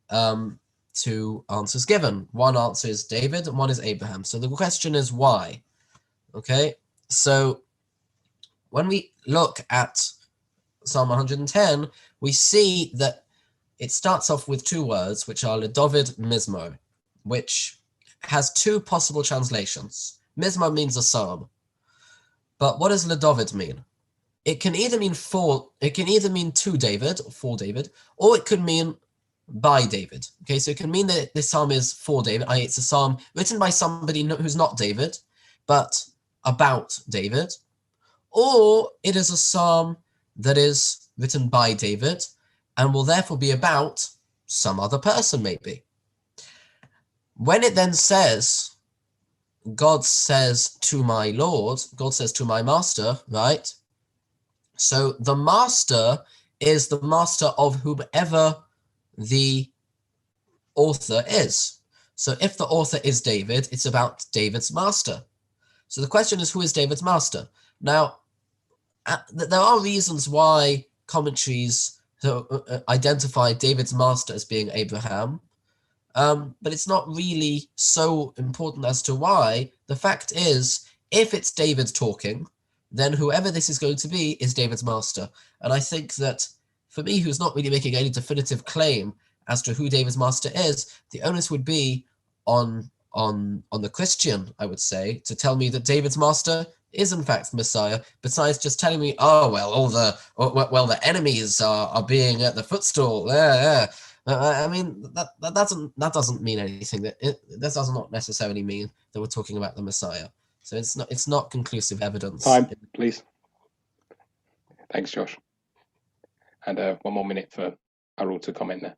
two answers given. One answer is David and one is Abraham. So the question is why? Okay, so when we look at Psalm 110, we see that it starts off with two words, which are Ledovid Mizmo, which has two possible translations. Mizmo means a psalm. But what does Ledovid mean? It can either mean to David, or for David, or it could mean by David. Okay, so it can mean that this psalm is for David, i.e. it's a psalm written by somebody who's not David, but about David, or it is a psalm that is written by David and will therefore be about some other person, maybe. When it then says, God says to my Lord, God says to my master, right? So the master is the master of whomever the author is. So if the author is David, it's about David's master. So the question is, who is David's master? Now, there are reasons why commentaries identify David's master as being Abraham, but it's not really so important as to why. The fact is, if it's David talking, then whoever this is going to be is David's master. And I think that for me, who's not really making any definitive claim as to who David's master is, the onus would be on the Christian, I would say, to tell me that David's master is in fact Messiah, besides just telling me, oh, well, the enemies are being at the footstool. I mean, that doesn't mean anything. That does not necessarily mean that we're talking about the Messiah. So it's not conclusive evidence. Time, please. Thanks, Josh. And 1 more minute for Arul to comment there.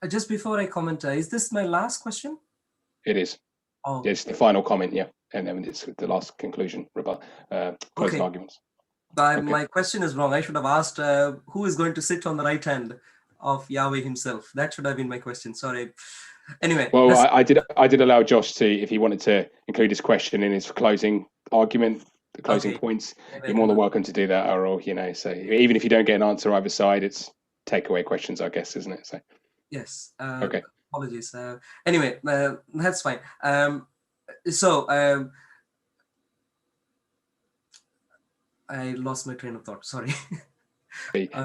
Just before I comment, is this my last question? It is. Oh. It's the final comment, yeah. And then it's the last conclusion, closing arguments. Okay. My question is wrong. I should have asked who is going to sit on the right hand of Yahweh himself. That should have been my question. Sorry. Anyway. Well, I did allow Josh to, if he wanted to include his question in his closing argument, the closing points, you're more than welcome to do that, Arul, so even if you don't get an answer either side, it's takeaway questions, I guess, isn't it? So yes. Okay. Apologies. Anyway, that's fine. I lost my train of thought. Sorry.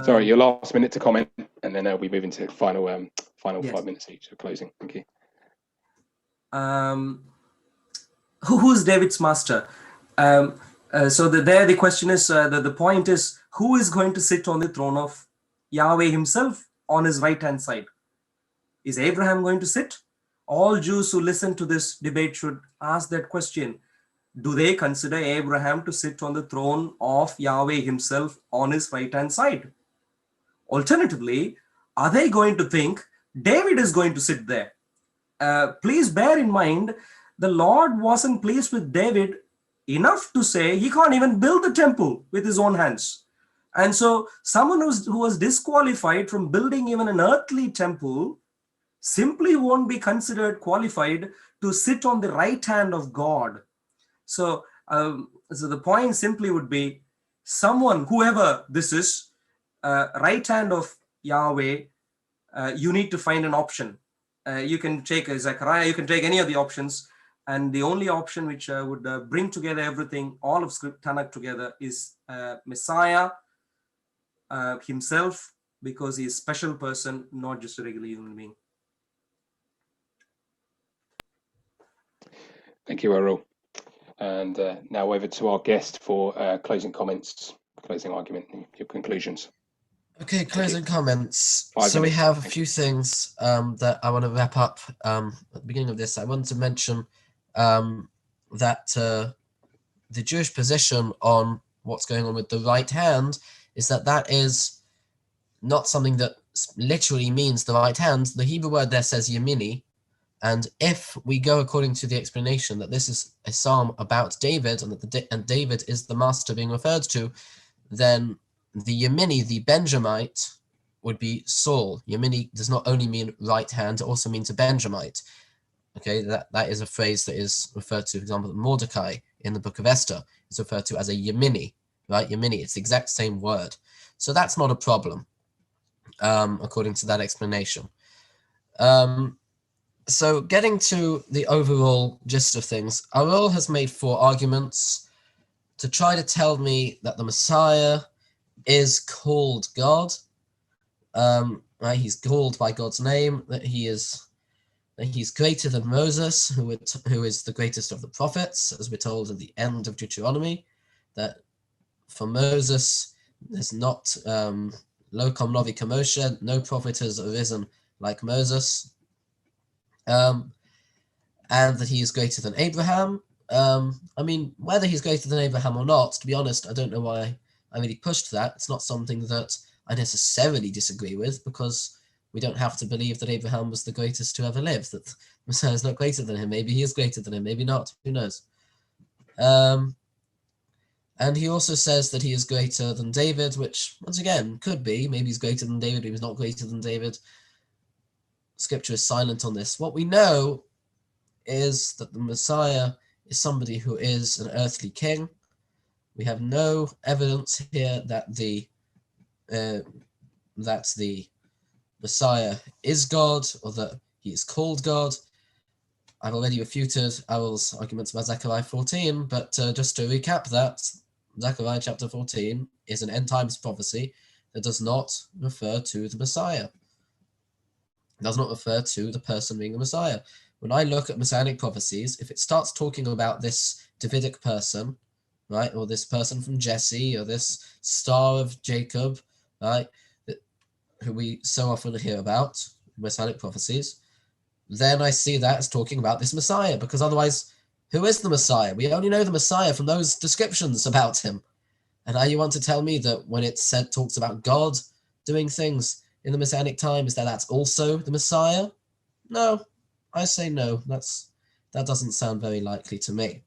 Sorry, your last minute to comment, and then we move into final yes. 5 minutes each for closing. Thank you. Who's David's master? So the question is, the point is, who is going to sit on the throne of Yahweh himself on his right-hand side? Is Abraham going to sit? All Jews who listen to this debate should ask that question. Do they consider Abraham to sit on the throne of Yahweh himself on his right-hand side? Alternatively, are they going to think David is going to sit there? Please bear in mind, the Lord wasn't pleased with David enough to say he can't even build the temple with his own hands. And so someone who was disqualified from building even an earthly temple simply won't be considered qualified to sit on the right hand of God. So the point simply would be someone, whoever this is, right hand of Yahweh, you need to find an option. You can take Zechariah, you can take any of the options. And the only option which would bring together everything, all of Tanakh together, is Messiah himself, because he is a special person, not just a regular human being. Thank you, Arul. And now over to our guest for closing comments, closing argument, your conclusions. Okay, closing comments. 5 So we minutes. have a few things that I want to wrap up at the beginning of this. I wanted to mention that the Jewish position on what's going on with the right hand is that is not something that literally means the right hand. The Hebrew word there says yamini, and if we go according to the explanation that this is a psalm about David and that David is the master being referred to, then the yamini, the Benjamite, would be Saul. Yamini does not only mean right hand, it also means a Benjamite. Okay, that is a phrase that is referred to, for example, Mordecai in the book of Esther is referred to as a yamini, right? Yamini, it's the exact same word. So that's not a problem, according to that explanation. So getting to the overall gist of things, Arul has made 4 arguments to try to tell me that the Messiah is called God. Right? He's called by God's name, that he's greater than Moses, who is the greatest of the prophets, as we're told at the end of Deuteronomy, that for Moses there's not lo kom novi kamoshe, no prophet has arisen like Moses, and that he is greater than Abraham. I mean, whether he's greater than Abraham or not, to be honest, I don't know why I really pushed that. It's not something that I necessarily disagree with, because we don't have to believe that Abraham was the greatest to ever live, that Messiah is not greater than him. Maybe he is greater than him, maybe not, who knows. And he also says that he is greater than David, which, once again, could be. Maybe he's greater than David, but he's not greater than David. Scripture is silent on this. What we know is that the Messiah is somebody who is an earthly king. We have no evidence here that the Messiah is God, or that he is called God. I've already refuted Arul's arguments about Zechariah 14, but just to recap that, Zechariah chapter 14 is an end times prophecy that does not refer to the Messiah. It does not refer to the person being the Messiah. When I look at Messianic prophecies, if it starts talking about this Davidic person, right, or this person from Jesse, or this star of Jacob, right, who we so often hear about, Messianic prophecies, then I see that as talking about this Messiah, because otherwise, who is the Messiah? We only know the Messiah from those descriptions about him. And now you want to tell me that when it talks about God doing things in the Messianic times, that's also the Messiah? No, I say no. That doesn't sound very likely to me.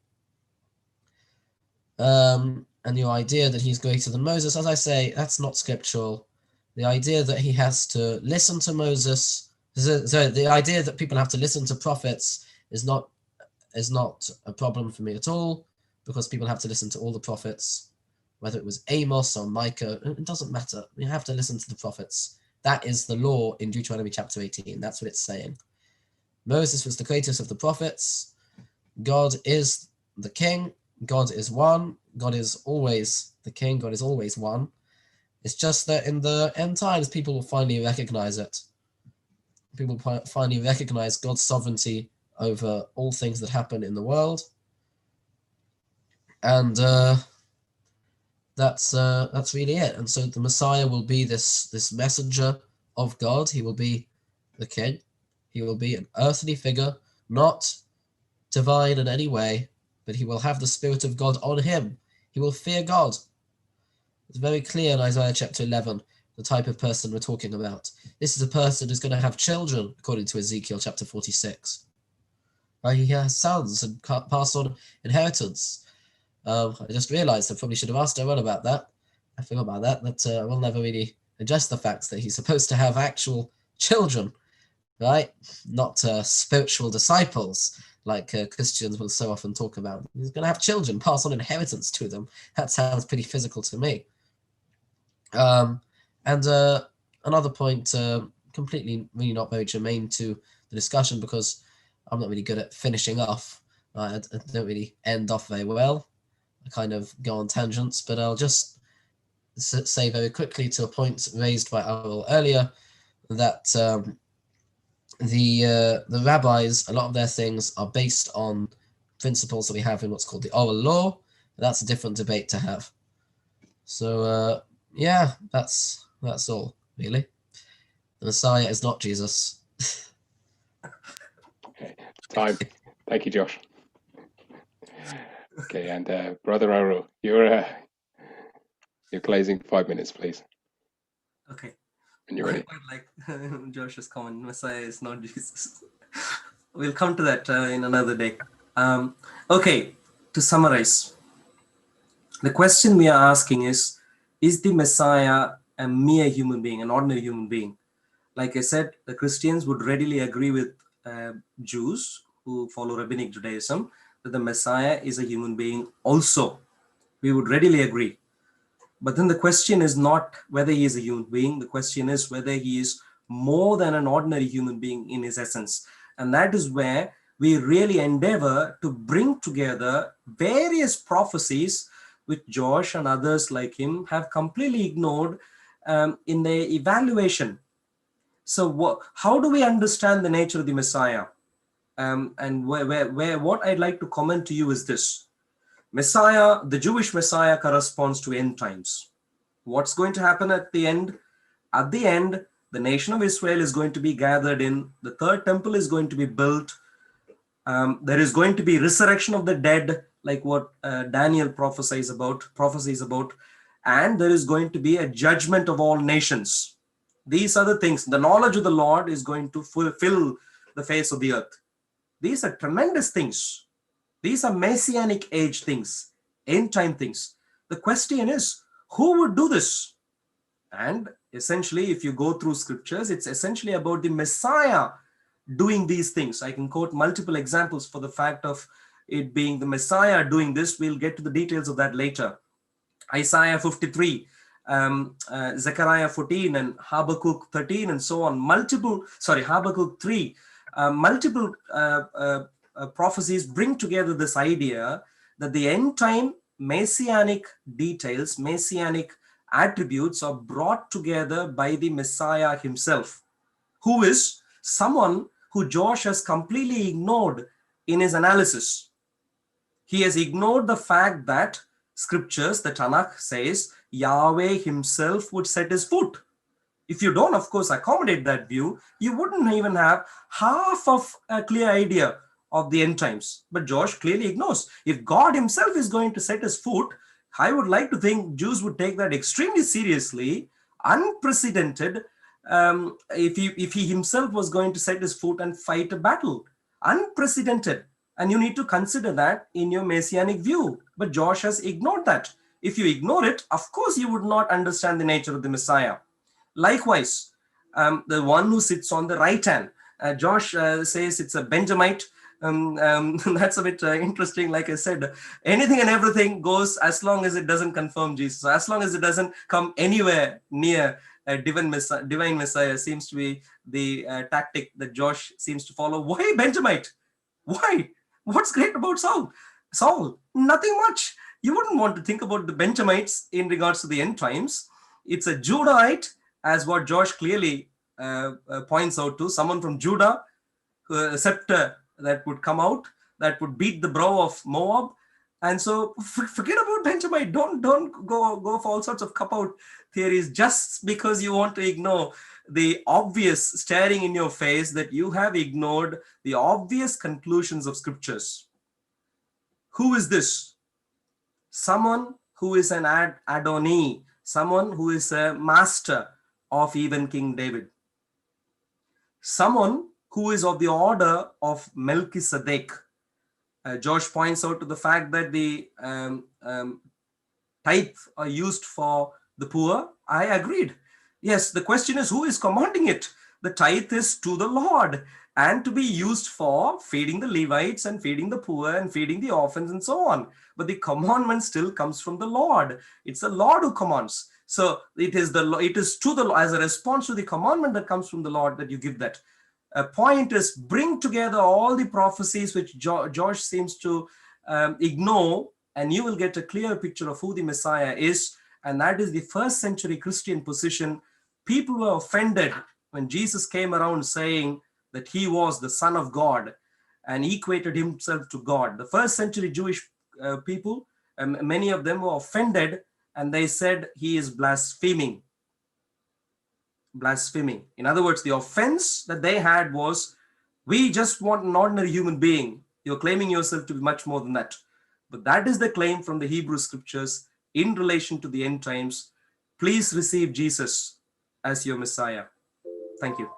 And your idea that he's greater than Moses, as I say, that's not scriptural. The idea that he has to listen to Moses, so the idea that people have to listen to prophets is not a problem for me at all, because people have to listen to all the prophets, whether it was Amos or Micah, it doesn't matter. You have to listen to the prophets. That is the law in Deuteronomy chapter 18. That's what it's saying. Moses was the greatest of the prophets. God is the king. God is one. God is always the king. God is always one. It's just that in the end times, people will finally recognize it. People finally recognize God's sovereignty over all things that happen in the world. And that's really it. And so the Messiah will be this messenger of God. He will be the king. He will be an earthly figure, not divine in any way, but he will have the Spirit of God on him. He will fear God. It's very clear in Isaiah chapter 11, the type of person we're talking about. This is a person who's going to have children, according to Ezekiel chapter 46. Right? He has sons and pass on inheritance. I just realized I probably should have asked Darren about that. I forgot about that. That we'll never really address the facts that he's supposed to have actual children, right? Not spiritual disciples, like Christians will so often talk about. He's going to have children, pass on inheritance to them. That sounds pretty physical to me. And another point, completely really not very germane to the discussion, because I'm not really good at finishing off. I don't really end off very well. I kind of go on tangents, but I'll just say very quickly to a point raised by Arul earlier that the rabbis, a lot of their things are based on principles that we have in what's called the oral law. That's a different debate to have. So yeah, that's all really. The Messiah is not Jesus. Okay, time. Thank you, Josh. Okay, and Brother Arul, you're closing 5 minutes, please. Okay. When you're ready. Like Josh's comment, Messiah is not Jesus. We'll come to that in another day. Okay, to summarize, the question we are asking is the Messiah a mere human being, an ordinary human being? Like I said, the Christians would readily agree with Jews who follow Rabbinic Judaism that the Messiah is a human being also. We would readily agree. But then the question is not whether he is a human being. The question is whether he is more than an ordinary human being in his essence. And that is where we really endeavor to bring together various prophecies which Josh and others like him have completely ignored in their evaluation. So how do we understand the nature of the Messiah? And what I'd like to comment to you is this. Messiah, the Jewish Messiah, corresponds to end times. What's going to happen at the end? At the end, the nation of Israel is going to be gathered in. The third temple is going to be built. There is going to be resurrection of the dead, like what Daniel prophesies about. And there is going to be a judgment of all nations. These are the things. The knowledge of the Lord is going to fulfill the face of the earth. These are tremendous things. These are messianic age things, end time things. The question is, who would do this? And essentially, if you go through scriptures, it's essentially about the Messiah doing these things. I can quote multiple examples for the fact of it being the Messiah doing this. We'll get to the details of that later. Isaiah 53, Zechariah 14, and Habakkuk 13, and so on. Habakkuk 3. Multiple prophecies bring together this idea that the end time messianic details, messianic attributes are brought together by the Messiah himself, who is someone who Josh has completely ignored in his analysis. He has ignored the fact that scriptures, the Tanakh says, Yahweh himself would set his foot. If you don't, of course, accommodate that view, you wouldn't even have half of a clear idea of the end times. But Josh clearly ignores. If God himself is going to set his foot, I would like to think Jews would take that extremely seriously, unprecedented, if he himself was going to set his foot and fight a battle. Unprecedented. And you need to consider that in your messianic view. But Josh has ignored that. If you ignore it, of course, you would not understand the nature of the Messiah. Likewise, the one who sits on the right hand, Josh says it's a Benjamite. That's a bit interesting. Like I said, anything and everything goes as long as it doesn't confirm Jesus. So as long as it doesn't come anywhere near divine Messiah seems to be the tactic that Josh seems to follow. Why Benjamite? Why? What's great about Saul? Nothing much. You wouldn't want to think about the Benjamites in regards to the end times. It's a Judahite, as what Josh clearly points out to, someone from Judah, a scepter that would come out, that would beat the brow of Moab. And so forget about Benjamite. Don't go for all sorts of cop-out theories just because you want to ignore the obvious staring in your face that you have ignored the obvious conclusions of scriptures. Who is this? Someone who is an Adoni, someone who is a master of even King David. Someone who is of the order of Melchizedek. Josh points out to the fact that the tithe are used for the poor. I agreed. Yes, the question is, who is commanding it? The tithe is to the Lord and to be used for feeding the Levites and feeding the poor and feeding the orphans and so on. But the commandment still comes from the Lord. It's the Lord who commands. So it is as a response to the commandment that comes from the Lord that you give that. A point is, bring together all the prophecies which Josh seems to ignore, and you will get a clear picture of who the Messiah is. And that is the first century Christian position. People were offended when Jesus came around saying that he was the Son of God and equated himself to God. The first century Jewish people, many of them were offended, and they said he is blaspheming. In other words, the offense that they had was, we just want an ordinary human being. You're claiming yourself to be much more than that. But that is the claim from the Hebrew scriptures in relation to the end times. Please receive Jesus as your Messiah. Thank you.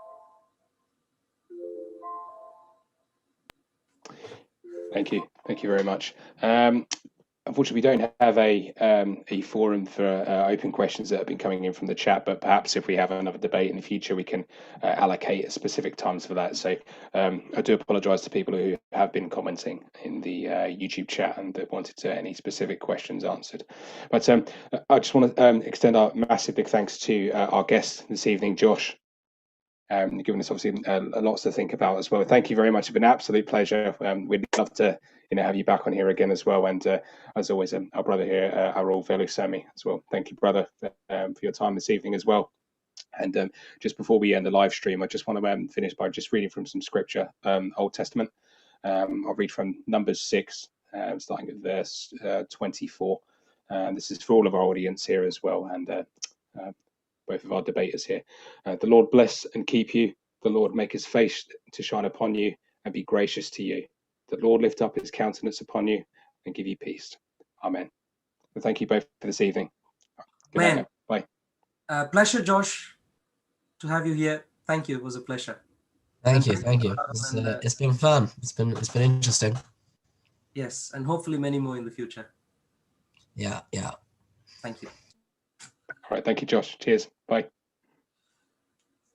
Thank you. Thank you very much. Unfortunately, we don't have a forum for open questions that have been coming in from the chat, but perhaps if we have another debate in the future, we can allocate specific times for that. So I do apologise to people who have been commenting in the YouTube chat and that wanted any specific questions answered. But I just want to extend our massive big thanks to our guest this evening, Josh. Giving us obviously lots to think about as well. Thank you very much. It's been an absolute pleasure. We'd love to have you back on here again as well. And as always, our brother here, Arul Velusamy as well. Thank you, brother, for your time this evening as well. And just before we end the live stream, I just want to finish by just reading from some scripture, Old Testament. I'll read from Numbers 6, starting at verse 24. This is for all of our audience here as well, and both of our debaters here. The Lord bless and keep you. The Lord make his face to shine upon you and be gracious to you. The Lord lift up his countenance upon you and give you peace. Amen. And thank you both for this evening. Good night now. Bye. Pleasure, Josh, to have you here. Thank you. It was a pleasure. Thank you. It's been fun. It's been interesting. Yes, and hopefully many more in the future. Yeah. Thank you. All right. Thank you, Josh. Cheers. Bye.